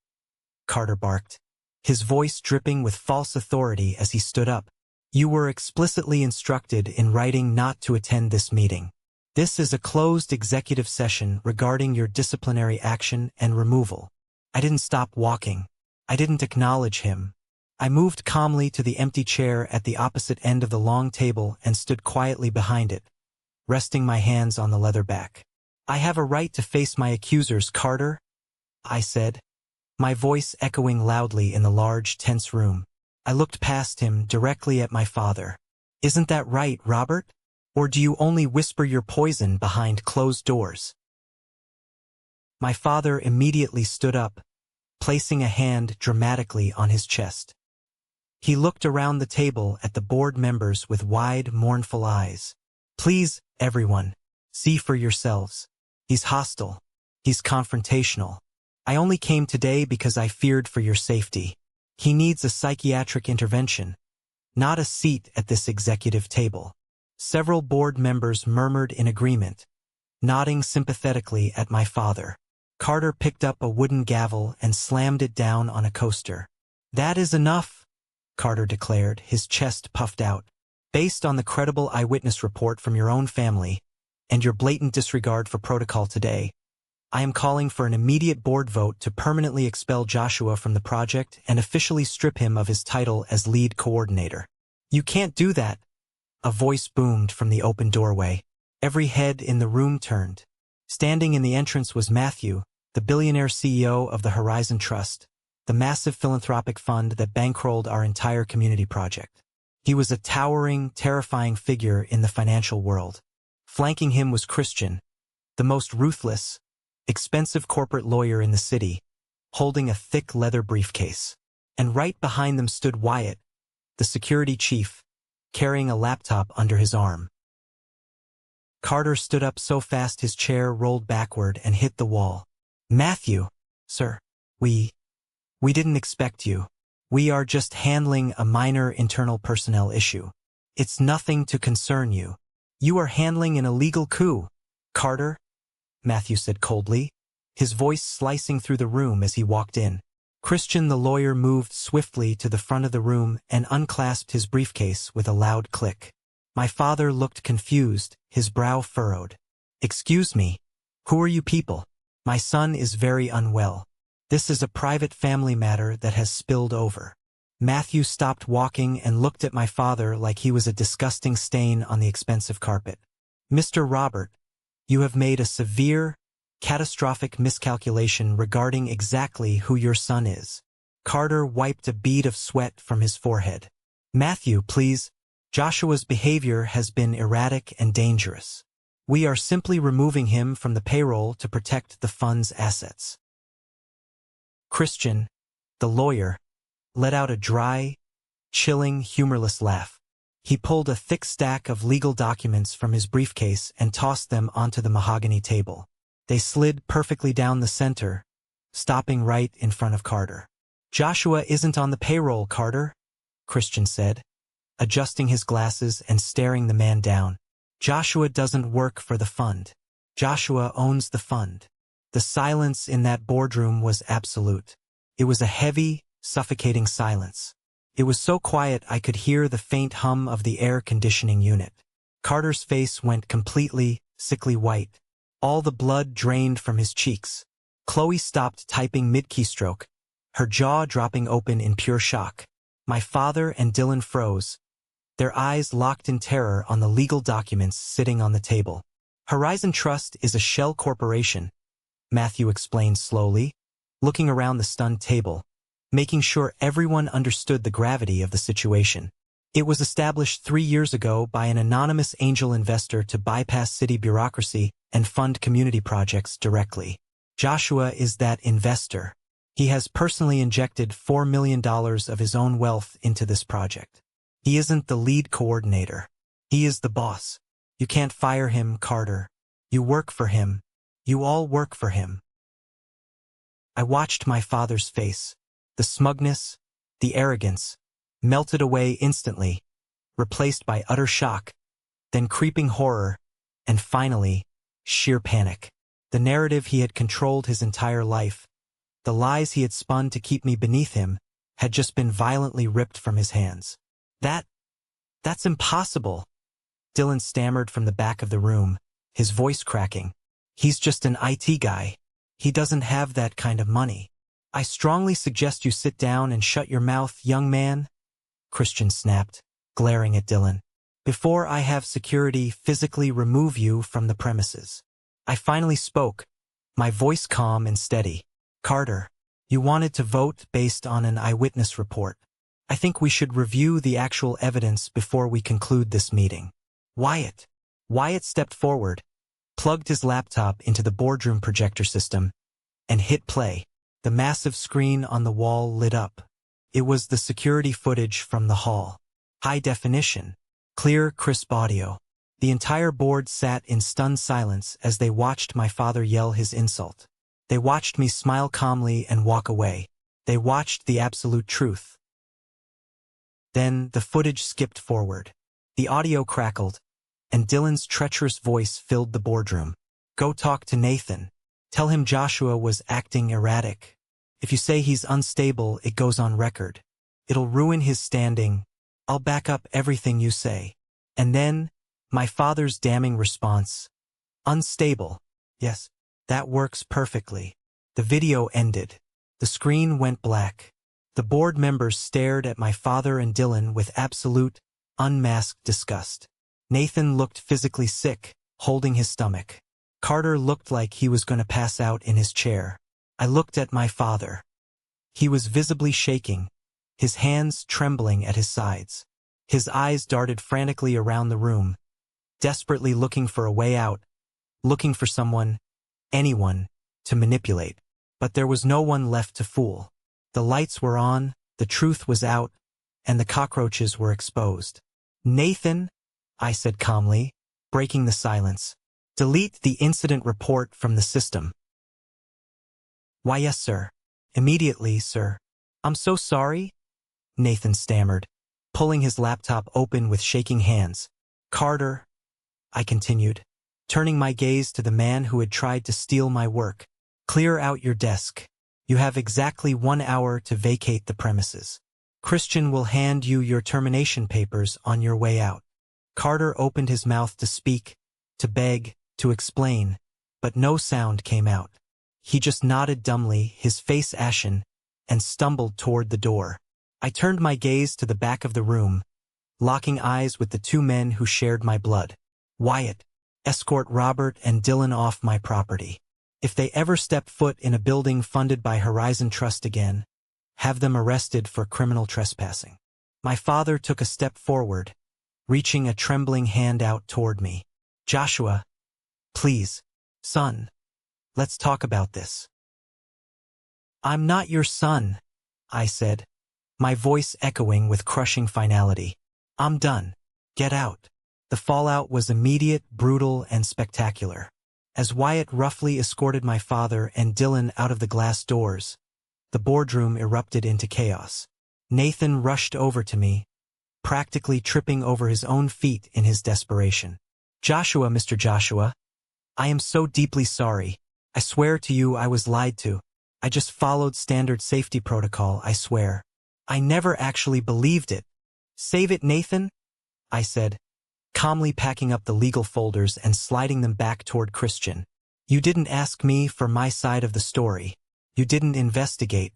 Carter barked, his voice dripping with false authority as he stood up, "you were explicitly instructed in writing not to attend this meeting. This is a closed executive session regarding your disciplinary action and removal." I didn't stop walking. I didn't acknowledge him. I moved calmly to the empty chair at the opposite end of the long table and stood quietly behind it, resting my hands on the leather back. "I have a right to face my accusers, Carter," I said, my voice echoing loudly in the large, tense room. I looked past him directly at my father. "Isn't that right, Robert? Or do you only whisper your poison behind closed doors?" My father immediately stood up, placing a hand dramatically on his chest. He looked around the table at the board members with wide, mournful eyes. "Please, everyone, see for yourselves. He's hostile. He's confrontational. I only came today because I feared for your safety. He needs a psychiatric intervention, not a seat at this executive table." Several board members murmured in agreement, nodding sympathetically at my father. Carter picked up a wooden gavel and slammed it down on a coaster. "That is enough," Carter declared, his chest puffed out. "Based on the credible eyewitness report from your own family and your blatant disregard for protocol today, I am calling for an immediate board vote to permanently expel Joshua from the project and officially strip him of his title as lead coordinator." "You can't do that," a voice boomed from the open doorway. Every head in the room turned. Standing in the entrance was Matthew, the billionaire CEO of the Horizon Trust, the massive philanthropic fund that bankrolled our entire community project. He was a towering, terrifying figure in the financial world. Flanking him was Christian, the most ruthless, expensive corporate lawyer in the city, holding a thick leather briefcase. And right behind them stood Wyatt, the security chief, carrying a laptop under his arm. Carter stood up so fast his chair rolled backward and hit the wall. "Matthew, sir, we didn't expect you. We are just handling a minor internal personnel issue. It's nothing to concern you. You are handling an illegal coup, Carter," Matthew said coldly, his voice slicing through the room as he walked in. Christian the lawyer moved swiftly to the front of the room and unclasped his briefcase with a loud click. My father looked confused, his brow furrowed. "Excuse me, who are you people? My son is very unwell. This is a private family matter that has spilled over." Matthew stopped walking and looked at my father like he was a disgusting stain on the expensive carpet. "Mr. Robert, you have made a severe, catastrophic miscalculation regarding exactly who your son is." Carter wiped a bead of sweat from his forehead. "Matthew, please. Joshua's behavior has been erratic and dangerous. We are simply removing him from the payroll to protect the fund's assets." Christian, the lawyer, let out a dry, chilling, humorless laugh. He pulled a thick stack of legal documents from his briefcase and tossed them onto the mahogany table. They slid perfectly down the center, stopping right in front of Carter. "Joshua isn't on the payroll, Carter," Christian said, adjusting his glasses and staring the man down. "Joshua doesn't work for the fund. Joshua owns the fund." The silence in that boardroom was absolute. It was a heavy, suffocating silence. It was so quiet I could hear the faint hum of the air conditioning unit. Carter's face went completely, sickly white. All the blood drained from his cheeks. Chloe stopped typing mid-keystroke, her jaw dropping open in pure shock. My father and Dylan froze, their eyes locked in terror on the legal documents sitting on the table. Horizon Trust is a shell corporation, Matthew explained slowly, looking around the stunned table, making sure everyone understood the gravity of the situation. It was established 3 years ago by an anonymous angel investor to bypass city bureaucracy and fund community projects directly. Joshua is that investor. He has personally injected $4 million of his own wealth into this project. He isn't the lead coordinator. He is the boss. You can't fire him, Carter. You work for him. You all work for him. I watched my father's face. The smugness, the arrogance, melted away instantly, replaced by utter shock, then creeping horror, and finally, sheer panic. The narrative he had controlled his entire life, the lies he had spun to keep me beneath him, had just been violently ripped from his hands. That's impossible, Dylan stammered from the back of the room, his voice cracking. He's just an IT guy. He doesn't have that kind of money. I strongly suggest you sit down and shut your mouth, young man, Christian snapped, glaring at Dylan, before I have security physically remove you from the premises. I finally spoke, my voice calm and steady. Carter, you wanted to vote based on an eyewitness report. I think we should review the actual evidence before we conclude this meeting. Wyatt stepped forward, plugged his laptop into the boardroom projector system, and hit play. The massive screen on the wall lit up. It was the security footage from the hall. High definition, clear, crisp audio. The entire board sat in stunned silence as they watched my father yell his insult. They watched me smile calmly and walk away. They watched the absolute truth. Then the footage skipped forward. The audio crackled, and Dylan's treacherous voice filled the boardroom. Go talk to Nathan. Tell him Joshua was acting erratic. If you say he's unstable, it goes on record. It'll ruin his standing. I'll back up everything you say. And then, my father's damning response. Unstable. Yes, that works perfectly. The video ended. The screen went black. The board members stared at my father and Dylan with absolute, unmasked disgust. Nathan looked physically sick, holding his stomach. Carter looked like he was going to pass out in his chair. I looked at my father. He was visibly shaking, his hands trembling at his sides. His eyes darted frantically around the room, desperately looking for a way out, looking for someone, anyone, to manipulate. But there was no one left to fool. The lights were on, the truth was out, and the cockroaches were exposed. Nathan, I said calmly, breaking the silence, delete the incident report from the system. Why, yes, sir. Immediately, sir. I'm so sorry, Nathan stammered, pulling his laptop open with shaking hands. Carter, I continued, turning my gaze to the man who had tried to steal my work. Clear out your desk. You have exactly 1 hour to vacate the premises. Christian will hand you your termination papers on your way out. Carter opened his mouth to speak, to beg, to explain, but no sound came out. He just nodded dumbly, his face ashen, and stumbled toward the door. I turned my gaze to the back of the room, locking eyes with the 2 men who shared my blood. Wyatt, escort Robert and Dylan off my property. If they ever step foot in a building funded by Horizon Trust again, have them arrested for criminal trespassing. My father took a step forward, reaching a trembling hand out toward me. Joshua, please, son, let's talk about this. I'm not your son, I said, my voice echoing with crushing finality. I'm done. Get out. The fallout was immediate, brutal, and spectacular. As Wyatt roughly escorted my father and Dylan out of the glass doors, the boardroom erupted into chaos. Nathan rushed over to me, practically tripping over his own feet in his desperation. Joshua, Mr. Joshua, I am so deeply sorry. I swear to you I was lied to. I just followed standard safety protocol, I swear. I never actually believed it. Save it, Nathan? I said, calmly packing up the legal folders and sliding them back toward Christian. You didn't ask me for my side of the story. You didn't investigate.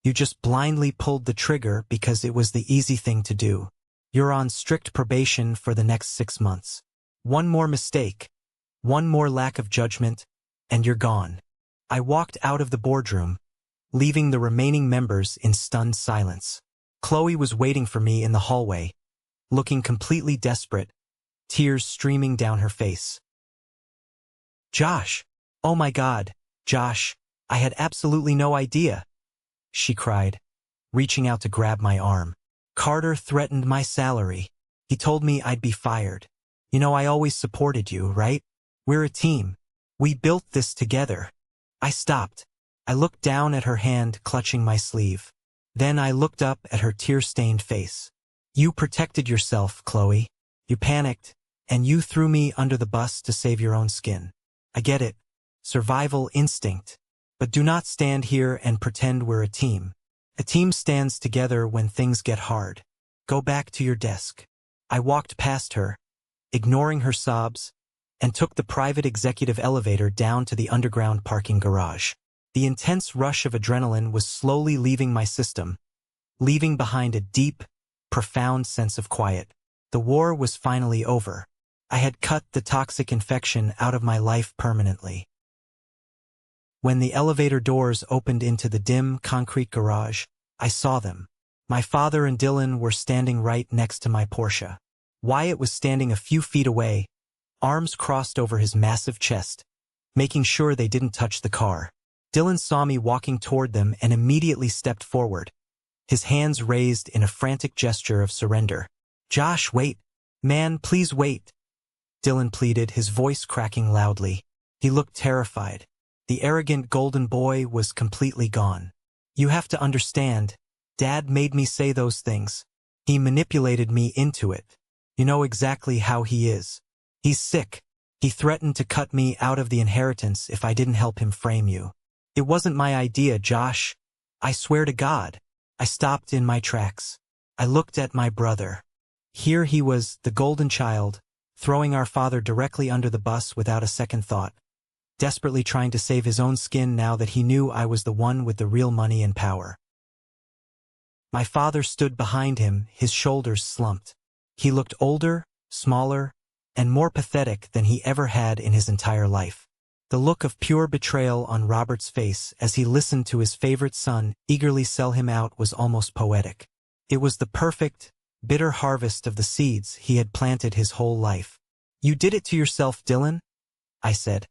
You just blindly pulled the trigger because it was the easy thing to do. You're on strict probation for the next 6 months. One more mistake, one more lack of judgment, and you're gone. I walked out of the boardroom, leaving the remaining members in stunned silence. Chloe was waiting for me in the hallway, looking completely desperate, tears streaming down her face. Josh! Oh my God, Josh, I had absolutely no idea, she cried, reaching out to grab my arm. Carter threatened my salary. He told me I'd be fired. You know, I always supported you, right? We're a team. We built this together. I stopped. I looked down at her hand clutching my sleeve. Then I looked up at her tear-stained face. You protected yourself, Chloe. You panicked, and you threw me under the bus to save your own skin. I get it. Survival instinct. But do not stand here and pretend we're a team. A team stands together when things get hard. Go back to your desk. I walked past her, ignoring her sobs, and took the private executive elevator down to the underground parking garage. The intense rush of adrenaline was slowly leaving my system, leaving behind a deep, profound sense of quiet. The war was finally over. I had cut the toxic infection out of my life permanently. When the elevator doors opened into the dim, concrete garage, I saw them. My father and Dylan were standing right next to my Porsche. Wyatt was standing a few feet away, arms crossed over his massive chest, making sure they didn't touch the car. Dylan saw me walking toward them and immediately stepped forward, his hands raised in a frantic gesture of surrender. Josh, wait. Man, please wait. Dylan pleaded, his voice cracking loudly. He looked terrified. The arrogant golden boy was completely gone. You have to understand, Dad made me say those things. He manipulated me into it. You know exactly how he is. He's sick. He threatened to cut me out of the inheritance if I didn't help him frame you. It wasn't my idea, Josh. I swear to God. I stopped in my tracks. I looked at my brother. Here he was, the golden child, throwing our father directly under the bus without a second thought, desperately trying to save his own skin now that he knew I was the one with the real money and power. My father stood behind him, his shoulders slumped. He looked older, smaller, and more pathetic than he ever had in his entire life. The look of pure betrayal on Robert's face as he listened to his favorite son eagerly sell him out was almost poetic. It was the perfect, bitter harvest of the seeds he had planted his whole life. You did it to yourself, Dylan, I said,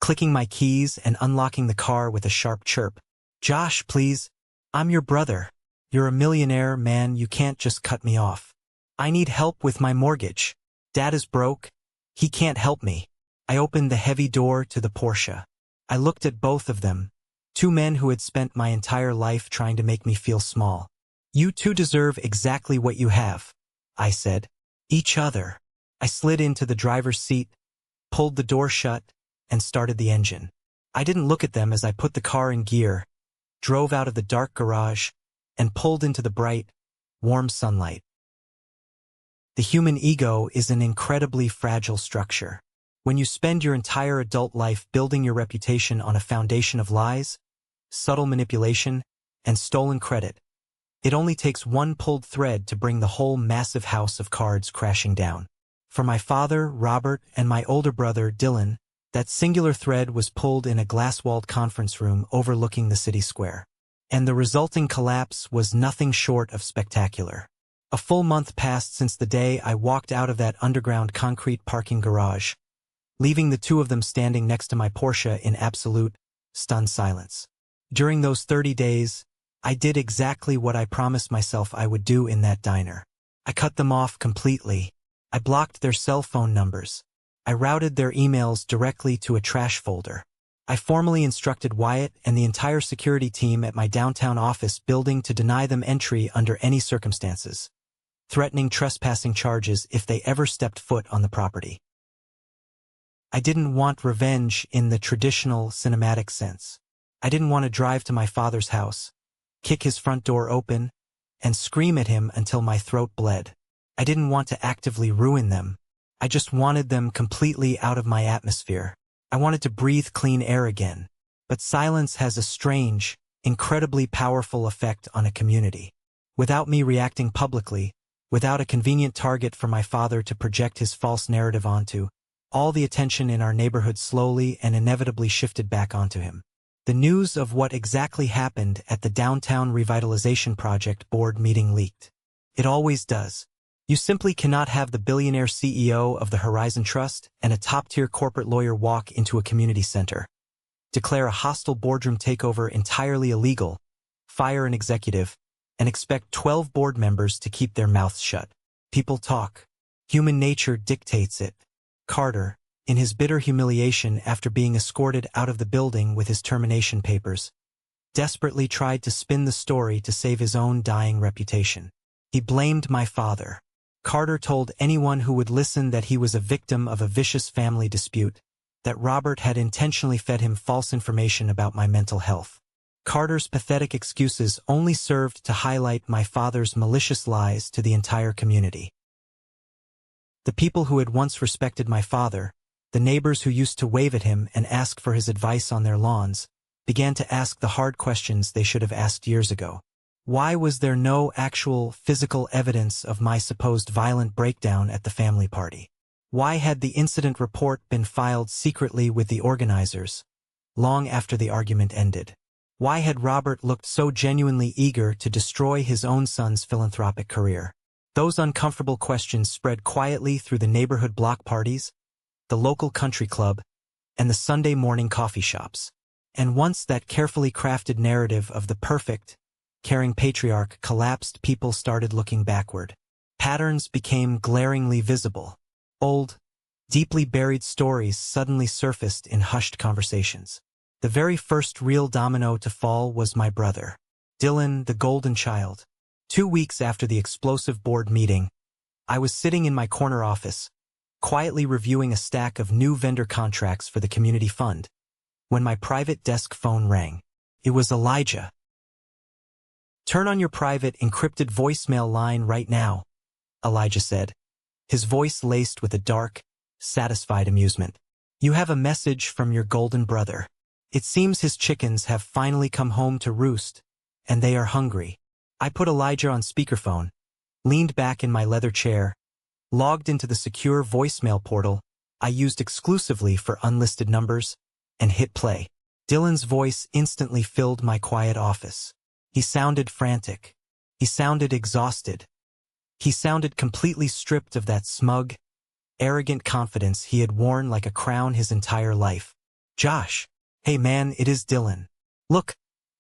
clicking my keys and unlocking the car with a sharp chirp. Josh, please. I'm your brother. You're a millionaire, man. You can't just cut me off. I need help with my mortgage. Dad is broke. He can't help me. I opened the heavy door to the Porsche. I looked at both of them, two men who had spent my entire life trying to make me feel small. You two deserve exactly what you have, I said. Each other. I slid into the driver's seat, pulled the door shut, and started the engine. I didn't look at them as I put the car in gear, drove out of the dark garage, and pulled into the bright, warm sunlight. The human ego is an incredibly fragile structure. When you spend your entire adult life building your reputation on a foundation of lies, subtle manipulation, and stolen credit, it only takes one pulled thread to bring the whole massive house of cards crashing down. For my father, Robert, and my older brother, Dylan, that singular thread was pulled in a glass-walled conference room overlooking the city square. And the resulting collapse was nothing short of spectacular. A full month passed since the day I walked out of that underground concrete parking garage, leaving the two of them standing next to my Porsche in absolute, stunned silence. During those 30 days, I did exactly what I promised myself I would do in that diner. I cut them off completely. I blocked their cell phone numbers. I routed their emails directly to a trash folder. I formally instructed Wyatt and the entire security team at my downtown office building to deny them entry under any circumstances, threatening trespassing charges if they ever stepped foot on the property. I didn't want revenge in the traditional cinematic sense. I didn't want to drive to my father's house, kick his front door open, and scream at him until my throat bled. I didn't want to actively ruin them. I just wanted them completely out of my atmosphere. I wanted to breathe clean air again. But silence has a strange, incredibly powerful effect on a community. Without me reacting publicly, without a convenient target for my father to project his false narrative onto, all the attention in our neighborhood slowly and inevitably shifted back onto him. The news of what exactly happened at the Downtown Revitalization Project board meeting leaked. It always does. You simply cannot have the billionaire CEO of the Horizon Trust and a top-tier corporate lawyer walk into a community center, declare a hostile boardroom takeover entirely illegal, fire an executive, and expect 12 board members to keep their mouths shut. People talk. Human nature dictates it. Carter, in his bitter humiliation after being escorted out of the building with his termination papers, desperately tried to spin the story to save his own dying reputation. He blamed my father. Carter told anyone who would listen that he was a victim of a vicious family dispute, that Robert had intentionally fed him false information about my mental health. Carter's pathetic excuses only served to highlight my father's malicious lies to the entire community. The people who had once respected my father, the neighbors who used to wave at him and ask for his advice on their lawns, began to ask the hard questions they should have asked years ago. Why was there no actual physical evidence of my supposed violent breakdown at the family party? Why had the incident report been filed secretly with the organizers, long after the argument ended? Why had Robert looked so genuinely eager to destroy his own son's philanthropic career? Those uncomfortable questions spread quietly through the neighborhood block parties, the local country club, and the Sunday morning coffee shops. And once that carefully crafted narrative of the perfect, caring patriarch collapsed, people started looking backward. Patterns became glaringly visible. Old, deeply buried stories suddenly surfaced in hushed conversations. The very first real domino to fall was my brother, Dylan, the golden child. 2 weeks after the explosive board meeting, I was sitting in my corner office, quietly reviewing a stack of new vendor contracts for the community fund, when my private desk phone rang. It was Elijah. "Turn on your private encrypted voicemail line right now," Elijah said, his voice laced with a dark, satisfied amusement. "You have a message from your golden brother. It seems his chickens have finally come home to roost, and they are hungry." I put Elijah on speakerphone, leaned back in my leather chair, logged into the secure voicemail portal I used exclusively for unlisted numbers, and hit play. Dylan's voice instantly filled my quiet office. He sounded frantic. He sounded exhausted. He sounded completely stripped of that smug, arrogant confidence he had worn like a crown his entire life. "Josh, hey man, it is Dylan. Look,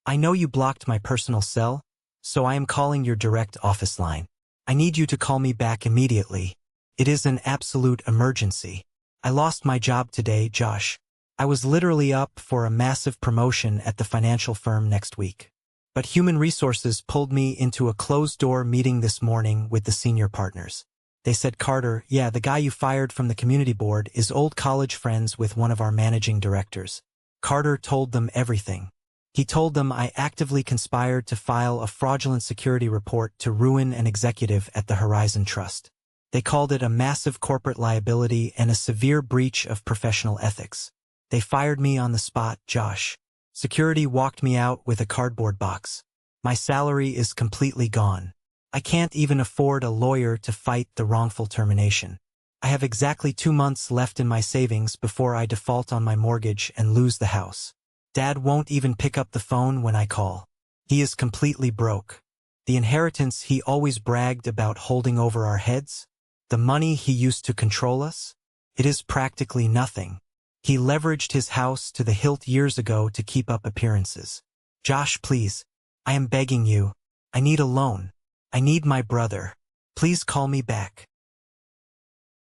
I know you blocked my personal cell, so I am calling your direct office line. I need you to call me back immediately. It is an absolute emergency. I lost my job today, Josh. I was literally up for a massive promotion at the financial firm next week. But human resources pulled me into a closed-door meeting this morning with the senior partners. They said, Carter, yeah, the guy you fired from the community board is old college friends with one of our managing directors." Carter told them everything. He told them I actively conspired to file a fraudulent security report to ruin an executive at the Horizon Trust. They called it a massive corporate liability and a severe breach of professional ethics. They fired me on the spot, Josh. Security walked me out with a cardboard box. My salary is completely gone. I can't even afford a lawyer to fight the wrongful termination. I have exactly 2 months left in my savings before I default on my mortgage and lose the house. Dad won't even pick up the phone when I call. He is completely broke. The inheritance he always bragged about holding over our heads, the money he used to control us, it is practically nothing. He leveraged his house to the hilt years ago to keep up appearances. Josh, please, I am begging you. I need a loan. I need my brother. Please call me back.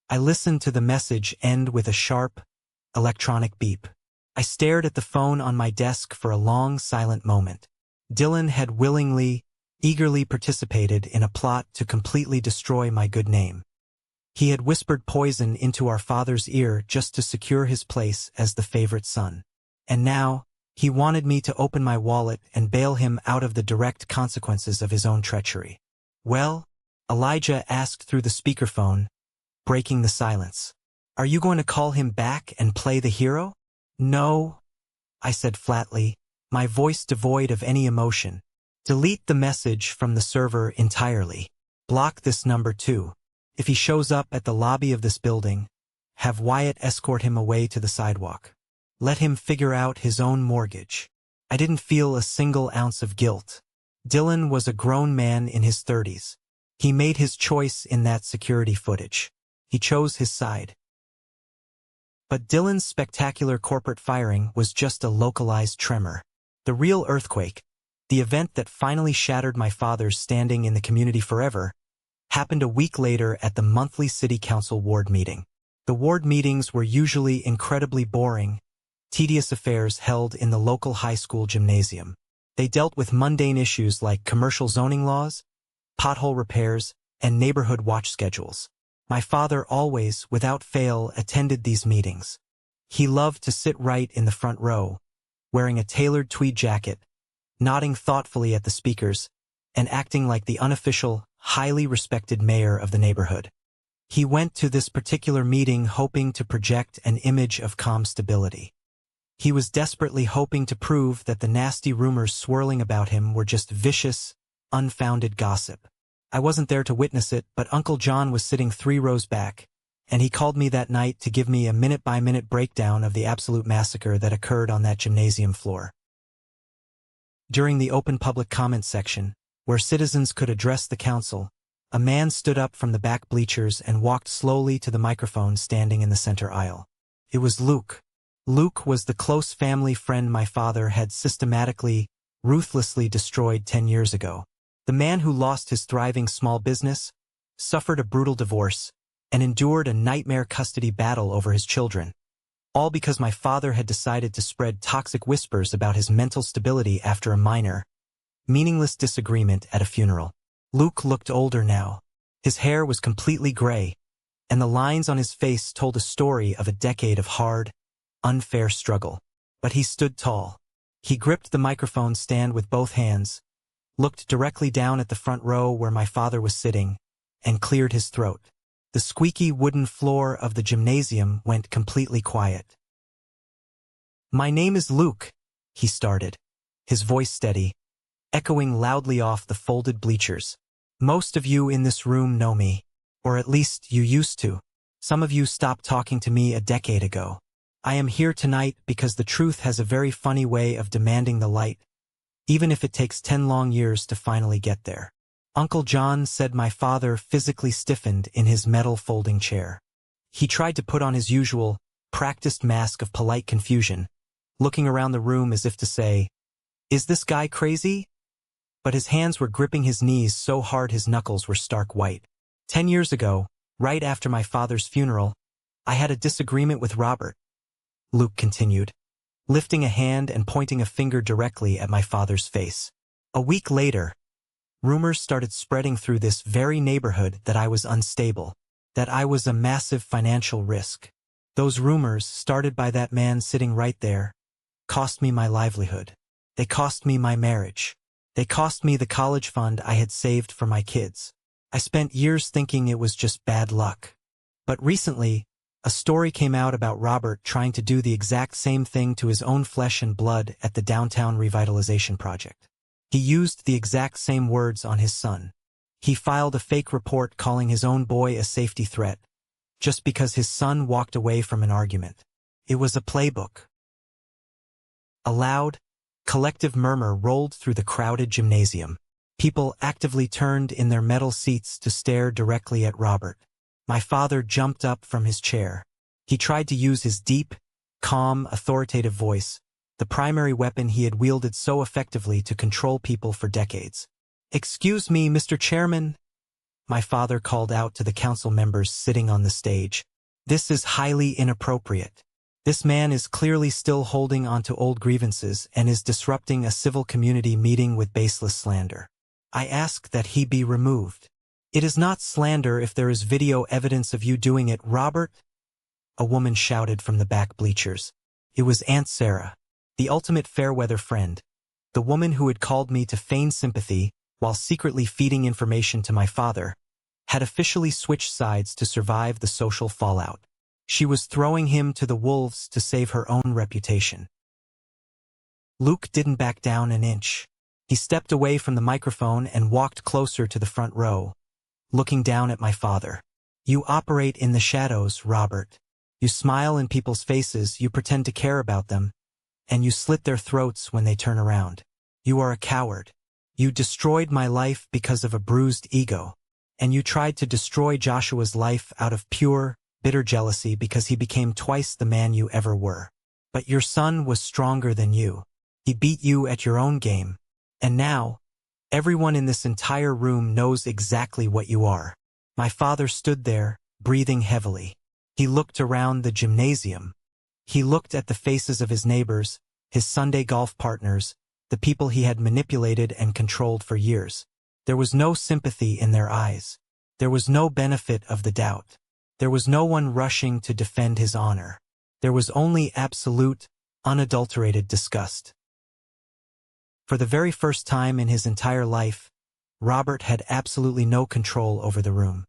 I listened to the message end with a sharp, electronic beep. I stared at the phone on my desk for a long, silent moment. Dylan had willingly, eagerly participated in a plot to completely destroy my good name. He had whispered poison into our father's ear just to secure his place as the favorite son. And now, He wanted me to open my wallet and bail him out of the direct consequences of his own treachery. Well? Elijah asked through the speakerphone, breaking the silence. Are you going to call him back and play the hero? No, I said flatly, my voice devoid of any emotion. Delete the message from the server entirely. Block this number too. If he shows up at the lobby of this building, have Wyatt escort him away to the sidewalk. Let him figure out his own mortgage. I didn't feel a single ounce of guilt. Dylan was a grown man in his 30s. He made his choice in that security footage. He chose his side. But Dylan's spectacular corporate firing was just a localized tremor. The real earthquake, the event that finally shattered my father's standing in the community forever, happened a week later at the monthly city council ward meeting. The ward meetings were usually incredibly boring, tedious affairs held in the local high school gymnasium. They dealt with mundane issues like commercial zoning laws, pothole repairs, and neighborhood watch schedules. My father always, without fail, attended these meetings. He loved to sit right in the front row, wearing a tailored tweed jacket, nodding thoughtfully at the speakers, and acting like the unofficial, highly respected mayor of the neighborhood. He went to this particular meeting hoping to project an image of calm stability. He was desperately hoping to prove that the nasty rumors swirling about him were just vicious, unfounded gossip. I wasn't there to witness it, but Uncle John was sitting 3 rows back, and he called me that night to give me a minute-by-minute breakdown of the absolute massacre that occurred on that gymnasium floor. During the open public comment section, where citizens could address the council, a man stood up from the back bleachers and walked slowly to the microphone standing in the center aisle. It was Luke. Luke was the close family friend my father had systematically, ruthlessly destroyed 10 years ago. The man who lost his thriving small business, suffered a brutal divorce, and endured a nightmare custody battle over his children. All because my father had decided to spread toxic whispers about his mental stability after a minor, meaningless disagreement at a funeral. Luke looked older now. His hair was completely gray, and the lines on his face told a story of a decade of hard, unfair struggle. But he stood tall. He gripped the microphone stand with both hands, looked directly down at the front row where my father was sitting, and cleared his throat. The squeaky wooden floor of the gymnasium went completely quiet. My name is Luke, he started, his voice steady, echoing loudly off the folded bleachers. Most of you in this room know me, or at least you used to. Some of you stopped talking to me a decade ago. I am here tonight because the truth has a very funny way of demanding the light, even if it takes 10 long years to finally get there. Uncle John said my father physically stiffened in his metal folding chair. He tried to put on his usual, practiced mask of polite confusion, looking around the room as if to say, "Is this guy crazy?" But his hands were gripping his knees so hard his knuckles were stark white. 10 years ago, right after my father's funeral, I had a disagreement with Robert, Luke continued, lifting a hand and pointing a finger directly at my father's face. A week later, rumors started spreading through this very neighborhood that I was unstable, that I was a massive financial risk. Those rumors, started by that man sitting right there, cost me my livelihood. They cost me my marriage. They cost me the college fund I had saved for my kids. I spent years thinking it was just bad luck. But recently, a story came out about Robert trying to do the exact same thing to his own flesh and blood at the downtown revitalization project. He used the exact same words on his son. He filed a fake report calling his own boy a safety threat, just because his son walked away from an argument. It was a playbook. A loud, collective murmur rolled through the crowded gymnasium. People actively turned in their metal seats to stare directly at Robert. My father jumped up from his chair. He tried to use his deep, calm, authoritative voice, the primary weapon he had wielded so effectively to control people for decades. "Excuse me, Mr. Chairman," my father called out to the council members sitting on the stage. "This is highly inappropriate. This man is clearly still holding onto old grievances and is disrupting a civil community meeting with baseless slander. I ask that he be removed." "It is not slander if there is video evidence of you doing it, Robert," a woman shouted from the back bleachers. It was Aunt Sarah. The ultimate fair-weather friend, the woman who had called me to feign sympathy while secretly feeding information to my father, had officially switched sides to survive the social fallout. She was throwing him to the wolves to save her own reputation. Luke didn't back down an inch. He stepped away from the microphone and walked closer to the front row, looking down at my father. You operate in the shadows, Robert. You smile in people's faces, you pretend to care about them, and you slit their throats when they turn around. You are a coward. You destroyed my life because of a bruised ego, and you tried to destroy Joshua's life out of pure, bitter jealousy because he became twice the man you ever were. But your son was stronger than you. He beat you at your own game, and now, everyone in this entire room knows exactly what you are. My father stood there, breathing heavily. He looked around the gymnasium. He looked at the faces of his neighbors, his Sunday golf partners, the people he had manipulated and controlled for years. There was no sympathy in their eyes. There was no benefit of the doubt. There was no one rushing to defend his honor. There was only absolute, unadulterated disgust. For the very first time in his entire life, Robert had absolutely no control over the room.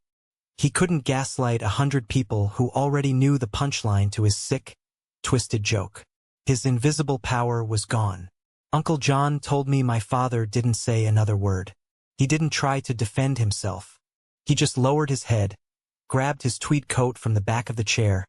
He couldn't gaslight 100 people who already knew the punchline to his sick, twisted joke. His invisible power was gone. Uncle John told me my father didn't say another word. He didn't try to defend himself. He just lowered his head, grabbed his tweed coat from the back of the chair,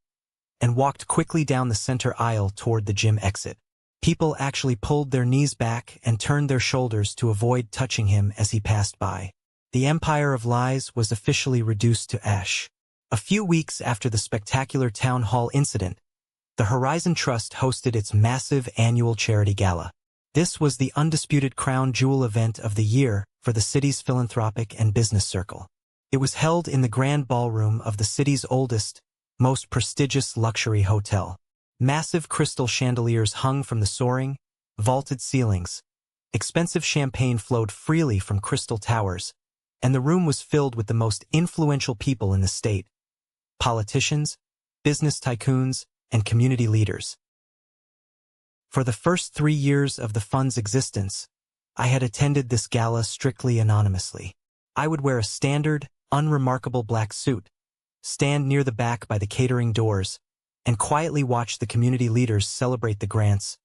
and walked quickly down the center aisle toward the gym exit. People actually pulled their knees back and turned their shoulders to avoid touching him as he passed by. The empire of lies was officially reduced to ash. A few weeks after the spectacular town hall incident, the Horizon Trust hosted its massive annual charity gala. This was the undisputed crown jewel event of the year for the city's philanthropic and business circle. It was held in the grand ballroom of the city's oldest, most prestigious luxury hotel. Massive crystal chandeliers hung from the soaring, vaulted ceilings. Expensive champagne flowed freely from crystal towers, and the room was filled with the most influential people in the state: politicians, business tycoons, and community leaders. For the first 3 years of the fund's existence, I had attended this gala strictly anonymously. I would wear a standard, unremarkable black suit, stand near the back by the catering doors, and quietly watch the community leaders celebrate the grants,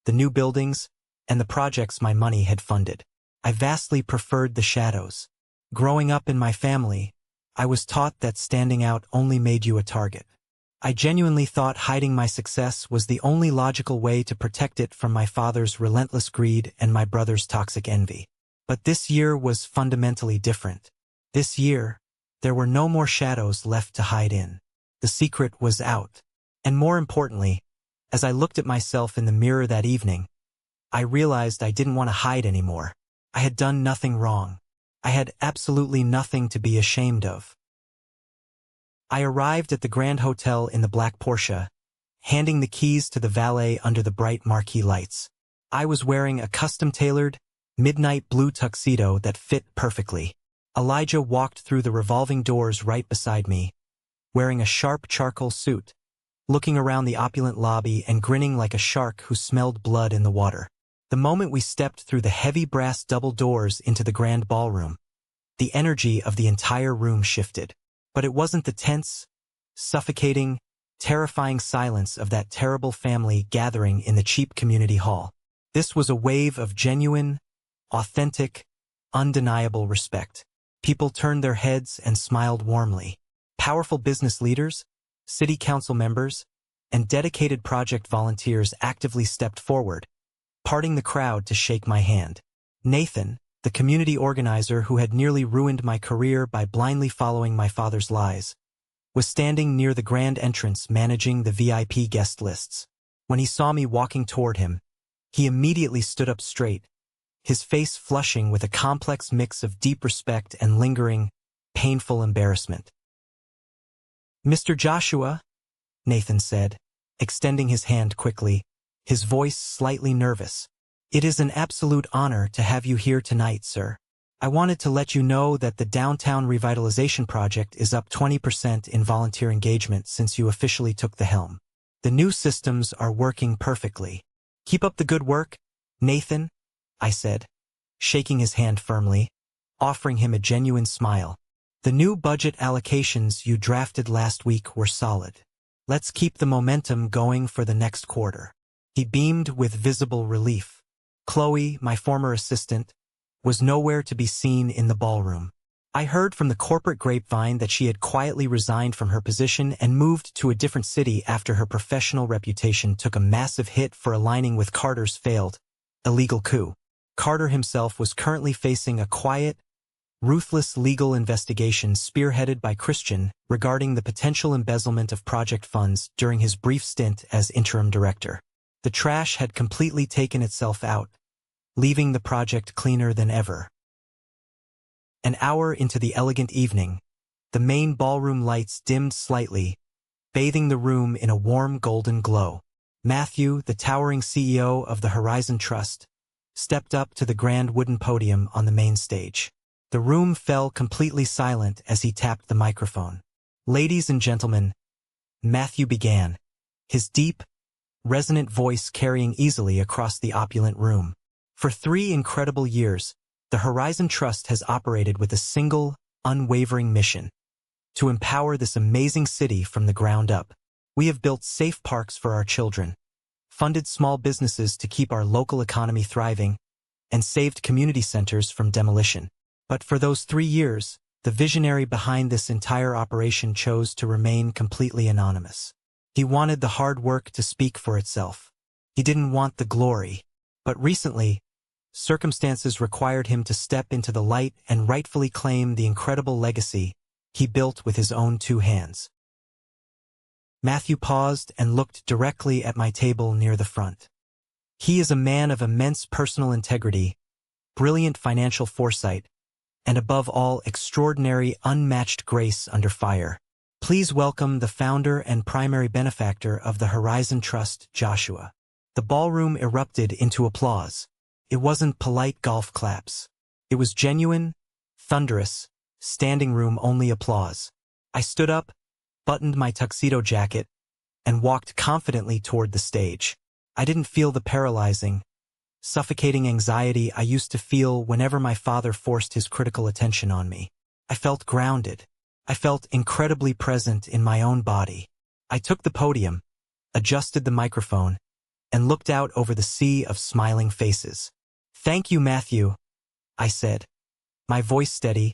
the new buildings, and the projects my money had funded. I vastly preferred the shadows. Growing up in my family, I was taught that standing out only made you a target. I genuinely thought hiding my success was the only logical way to protect it from my father's relentless greed and my brother's toxic envy. But this year was fundamentally different. This year, there were no more shadows left to hide in. The secret was out. And more importantly, as I looked at myself in the mirror that evening, I realized I didn't want to hide anymore. I had done nothing wrong. I had absolutely nothing to be ashamed of. I arrived at the Grand Hotel in the black Porsche, handing the keys to the valet under the bright marquee lights. I was wearing a custom-tailored, midnight blue tuxedo that fit perfectly. Elijah walked through the revolving doors right beside me, wearing a sharp charcoal suit, looking around the opulent lobby and grinning like a shark who smelled blood in the water. The moment we stepped through the heavy brass double doors into the grand ballroom, the energy of the entire room shifted. But it wasn't the tense, suffocating, terrifying silence of that terrible family gathering in the cheap community hall. This was a wave of genuine, authentic, undeniable respect. People turned their heads and smiled warmly. Powerful business leaders, city council members, and dedicated project volunteers actively stepped forward, parting the crowd to shake my hand. Nathan, the community organizer who had nearly ruined my career by blindly following my father's lies, was standing near the grand entrance managing the VIP guest lists. When he saw me walking toward him, he immediately stood up straight, his face flushing with a complex mix of deep respect and lingering, painful embarrassment. "Mr. Joshua," Nathan said, extending his hand quickly, his voice slightly nervous. "It is an absolute honor to have you here tonight, sir. I wanted to let you know that the downtown revitalization project is up 20% in volunteer engagement since you officially took the helm. The new systems are working perfectly. Keep up the good work, Nathan, I said, shaking his hand firmly, offering him a genuine smile. The new budget allocations you drafted last week were solid. Let's keep the momentum going for the next quarter. He beamed with visible relief. Chloe, my former assistant, was nowhere to be seen in the ballroom. I heard from the corporate grapevine that she had quietly resigned from her position and moved to a different city after her professional reputation took a massive hit for aligning with Carter's failed, illegal coup. Carter himself was currently facing a quiet, ruthless legal investigation spearheaded by Christian regarding the potential embezzlement of project funds during his brief stint as interim director. The trash had completely taken itself out, leaving the project cleaner than ever. An hour into the elegant evening, the main ballroom lights dimmed slightly, bathing the room in a warm golden glow. Matthew, the towering CEO of the Horizon Trust, stepped up to the grand wooden podium on the main stage. The room fell completely silent as he tapped the microphone. Ladies and gentlemen, Matthew began, his deep, resonant voice carrying easily across the opulent room. For 3 incredible years, the Horizon Trust has operated with a single, unwavering mission: to empower this amazing city from the ground up. We have built safe parks for our children, funded small businesses to keep our local economy thriving, and saved community centers from demolition. But for those 3 years, the visionary behind this entire operation chose to remain completely anonymous. He wanted the hard work to speak for itself. He didn't want the glory. But recently, circumstances required him to step into the light and rightfully claim the incredible legacy he built with his own 2 hands. Matthew paused and looked directly at my table near the front. He is a man of immense personal integrity, brilliant financial foresight, and above all, extraordinary, unmatched grace under fire. Please welcome the founder and primary benefactor of the Horizon Trust, Joshua. The ballroom erupted into applause. It wasn't polite golf claps. It was genuine, thunderous, standing-room-only applause. I stood up, buttoned my tuxedo jacket, and walked confidently toward the stage. I didn't feel the paralyzing, suffocating anxiety I used to feel whenever my father forced his critical attention on me. I felt grounded. I felt incredibly present in my own body. I took the podium, adjusted the microphone, and looked out over the sea of smiling faces. "Thank you, Matthew," I said, my voice steady,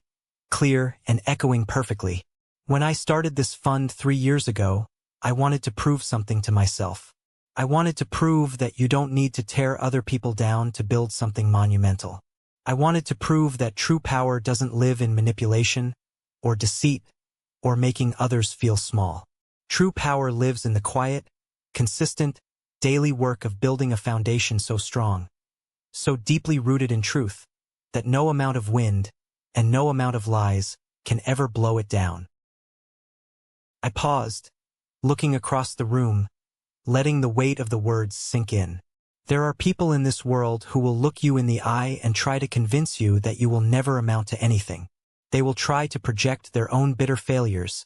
clear, and echoing perfectly. When I started this fund 3 years ago, I wanted to prove something to myself. I wanted to prove that you don't need to tear other people down to build something monumental. I wanted to prove that true power doesn't live in manipulation, or deceit, or making others feel small. True power lives in the quiet, consistent, daily work of building a foundation so strong, so deeply rooted in truth, that no amount of wind and no amount of lies can ever blow it down. I paused, looking across the room, letting the weight of the words sink in. There are people in this world who will look you in the eye and try to convince you that you will never amount to anything. They will try to project their own bitter failures,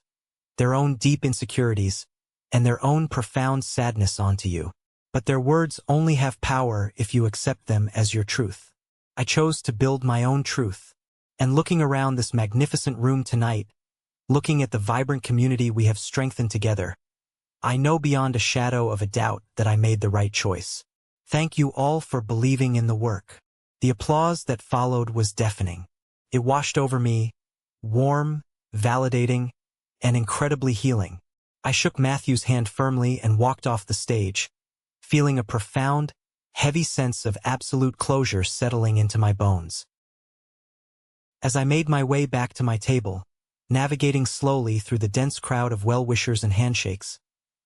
their own deep insecurities, and their own profound sadness onto you. But their words only have power if you accept them as your truth. I chose to build my own truth. And looking around this magnificent room tonight, looking at the vibrant community we have strengthened together, I know beyond a shadow of a doubt that I made the right choice. Thank you all for believing in the work. The applause that followed was deafening. It washed over me, warm, validating, and incredibly healing. I shook Matthew's hand firmly and walked off the stage, feeling a profound, heavy sense of absolute closure settling into my bones. As I made my way back to my table, navigating slowly through the dense crowd of well-wishers and handshakes,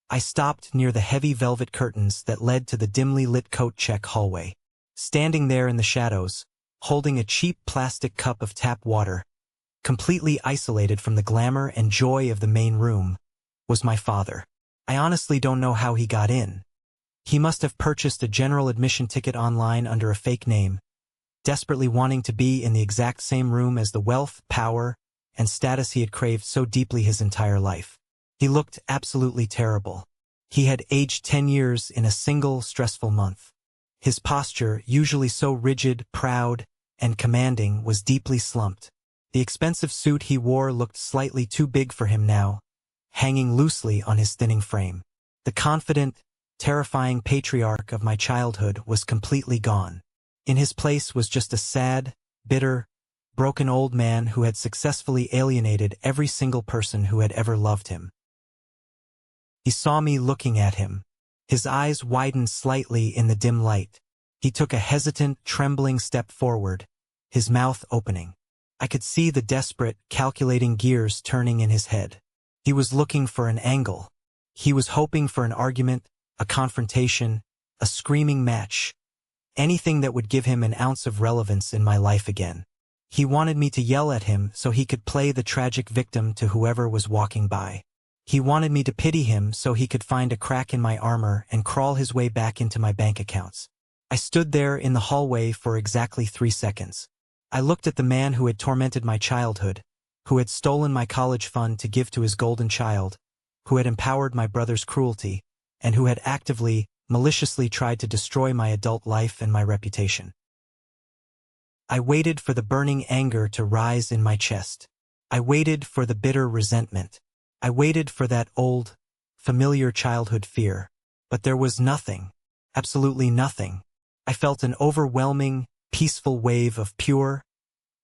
I stopped near the heavy velvet curtains that led to the dimly lit coat check hallway. Standing there in the shadows, holding a cheap plastic cup of tap water, completely isolated from the glamour and joy of the main room, was my father. I honestly don't know how he got in. He must have purchased a general admission ticket online under a fake name, desperately wanting to be in the exact same room as the wealth, power, and status he had craved so deeply his entire life. He looked absolutely terrible. He had aged 10 years in a single stressful month. His posture, usually so rigid, proud, and commanding, was deeply slumped. The expensive suit he wore looked slightly too big for him now, hanging loosely on his thinning frame. The confident, terrifying patriarch of my childhood was completely gone. In his place was just a sad, bitter, broken old man who had successfully alienated every single person who had ever loved him. He saw me looking at him. His eyes widened slightly in the dim light. He took a hesitant, trembling step forward, his mouth opening. I could see the desperate, calculating gears turning in his head. He was looking for an angle. He was hoping for an argument, a confrontation, a screaming match, anything that would give him an ounce of relevance in my life again. He wanted me to yell at him so he could play the tragic victim to whoever was walking by. He wanted me to pity him so he could find a crack in my armor and crawl his way back into my bank accounts. I stood there in the hallway for exactly 3 seconds. I looked at the man who had tormented my childhood, who had stolen my college fund to give to his golden child, who had empowered my brother's cruelty, and who had actively, maliciously tried to destroy my adult life and my reputation. I waited for the burning anger to rise in my chest. I waited for the bitter resentment. I waited for that old, familiar childhood fear. But there was nothing, absolutely nothing. I felt an overwhelming, peaceful wave of pure,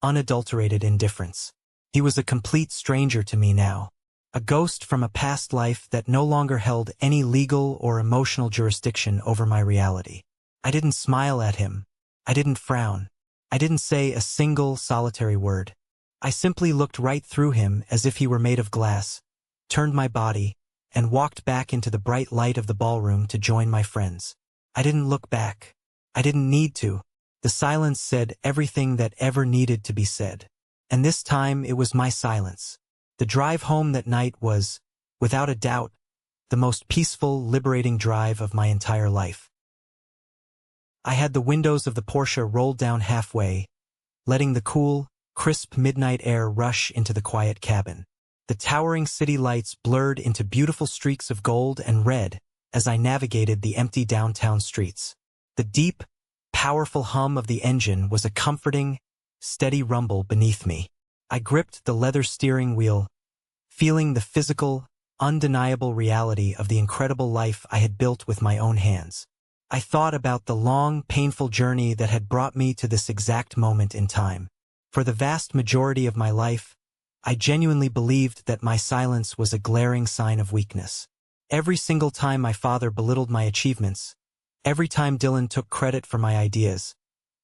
unadulterated indifference. He was a complete stranger to me now, a ghost from a past life that no longer held any legal or emotional jurisdiction over my reality. I didn't smile at him. I didn't frown. I didn't say a single solitary word. I simply looked right through him as if he were made of glass, turned my body, and walked back into the bright light of the ballroom to join my friends. I didn't look back. I didn't need to. The silence said everything that ever needed to be said. And this time it was my silence. The drive home that night was, without a doubt, the most peaceful, liberating drive of my entire life. I had the windows of the Porsche rolled down halfway, letting the cool, crisp midnight air rush into the quiet cabin. The towering city lights blurred into beautiful streaks of gold and red as I navigated the empty downtown streets. The deep, powerful hum of the engine was a comforting, steady rumble beneath me. I gripped the leather steering wheel, feeling the physical, undeniable reality of the incredible life I had built with my own hands. I thought about the long, painful journey that had brought me to this exact moment in time. For the vast majority of my life, I genuinely believed that my silence was a glaring sign of weakness. Every single time my father belittled my achievements, every time Dylan took credit for my ideas,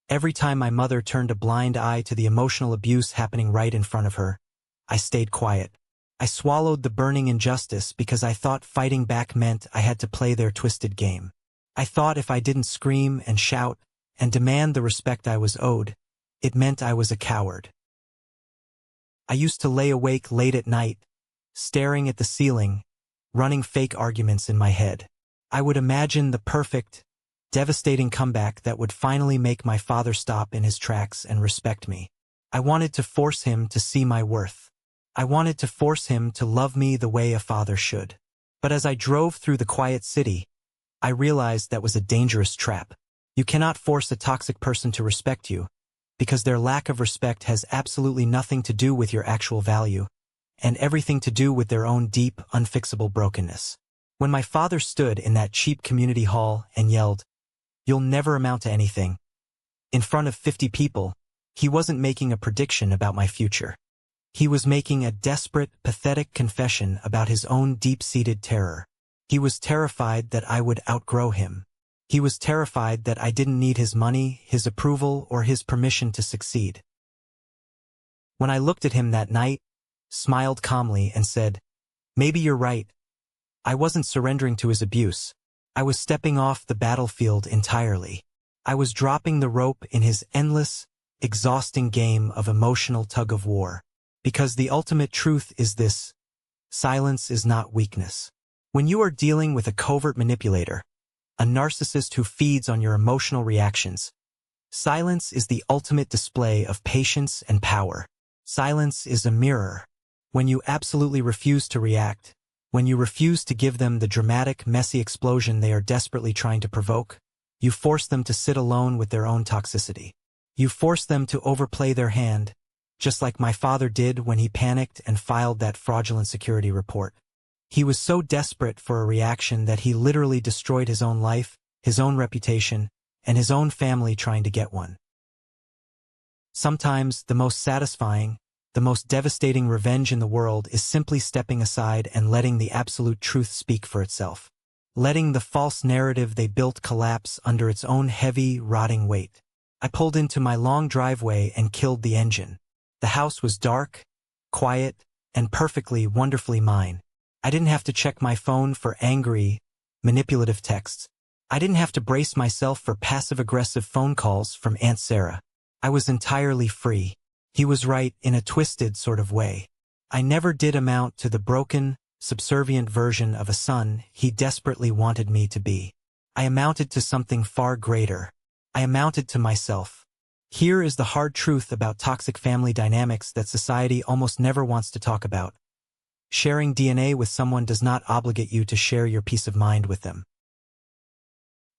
every time my mother turned a blind eye to the emotional abuse happening right in front of her, I stayed quiet. I swallowed the burning injustice because I thought fighting back meant I had to play their twisted game. I thought if I didn't scream and shout and demand the respect I was owed, it meant I was a coward. I used to lay awake late at night, staring at the ceiling, running fake arguments in my head. I would imagine the perfect, devastating comeback that would finally make my father stop in his tracks and respect me. I wanted to force him to see my worth. I wanted to force him to love me the way a father should. But as I drove through the quiet city, I realized that was a dangerous trap. You cannot force a toxic person to respect you, because their lack of respect has absolutely nothing to do with your actual value, and everything to do with their own deep, unfixable brokenness. When my father stood in that cheap community hall and yelled, "You'll never amount to anything," in front of 50 people, he wasn't making a prediction about my future. He was making a desperate, pathetic confession about his own deep-seated terror. He was terrified that I would outgrow him. He was terrified that I didn't need his money, his approval, or his permission to succeed. When I looked at him that night, smiled calmly, and said, "Maybe you're right," I wasn't surrendering to his abuse. I was stepping off the battlefield entirely. I was dropping the rope in his endless, exhausting game of emotional tug-of-war. Because the ultimate truth is this: silence is not weakness. When you are dealing with a covert manipulator, a narcissist who feeds on your emotional reactions, silence is the ultimate display of patience and power. Silence is a mirror. When you absolutely refuse to react, when you refuse to give them the dramatic, messy explosion they are desperately trying to provoke, You force them to sit alone with their own toxicity. You force them to overplay their hand, just like my father did when he panicked and filed that fraudulent security report. He was so desperate for a reaction that he literally destroyed his own life, his own reputation, and his own family trying to get one. Sometimes the most satisfying, the most devastating revenge in the world is simply stepping aside and letting the absolute truth speak for itself. Letting the false narrative they built collapse under its own heavy, rotting weight. I pulled into my long driveway and killed the engine. The house was dark, quiet, and perfectly, wonderfully mine. I didn't have to check my phone for angry, manipulative texts. I didn't have to brace myself for passive-aggressive phone calls from Aunt Sarah. I was entirely free. He was right in a twisted sort of way. I never did amount to the broken, subservient version of a son he desperately wanted me to be. I amounted to something far greater. I amounted to myself. Here is the hard truth about toxic family dynamics that society almost never wants to talk about. Sharing DNA with someone does not obligate you to share your peace of mind with them.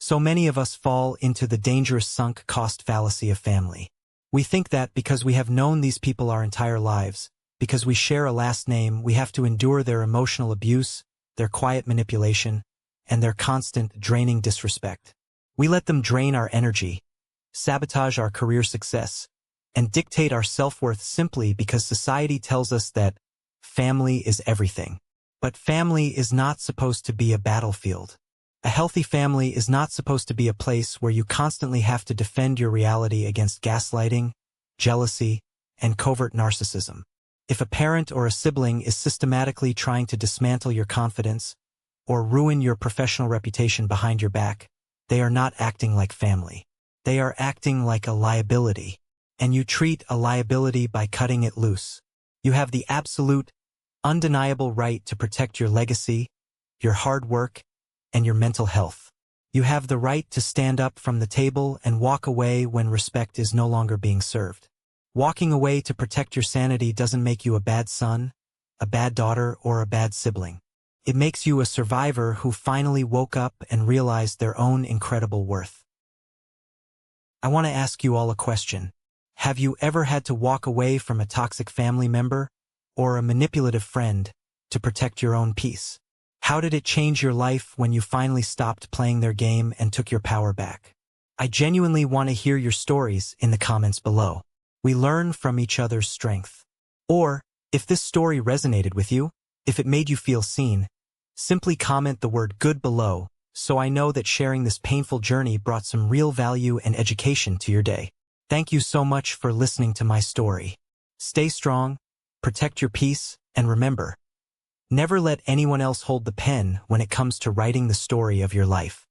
So many of us fall into the dangerous sunk cost fallacy of family. We think that because we have known these people our entire lives, because we share a last name, we have to endure their emotional abuse, their quiet manipulation, and their constant, draining disrespect. We let them drain our energy, sabotage our career success, and dictate our self-worth simply because society tells us that family is everything. But family is not supposed to be a battlefield. A healthy family is not supposed to be a place where you constantly have to defend your reality against gaslighting, jealousy, and covert narcissism. If a parent or a sibling is systematically trying to dismantle your confidence or ruin your professional reputation behind your back, they are not acting like family. They are acting like a liability, and you treat a liability by cutting it loose. You have the absolute, undeniable right to protect your legacy, your hard work, and your mental health. You have the right to stand up from the table and walk away when respect is no longer being served. Walking away to protect your sanity doesn't make you a bad son, a bad daughter, or a bad sibling. It makes you a survivor who finally woke up and realized their own incredible worth. I want to ask you all a question. Have you ever had to walk away from a toxic family member or a manipulative friend to protect your own peace? How did it change your life when you finally stopped playing their game and took your power back? I genuinely want to hear your stories in the comments below. We learn from each other's strength. Or, if this story resonated with you, if it made you feel seen, simply comment the word good below so I know that sharing this painful journey brought some real value and education to your day. Thank you so much for listening to my story. Stay strong, protect your peace, and remember, never let anyone else hold the pen when it comes to writing the story of your life.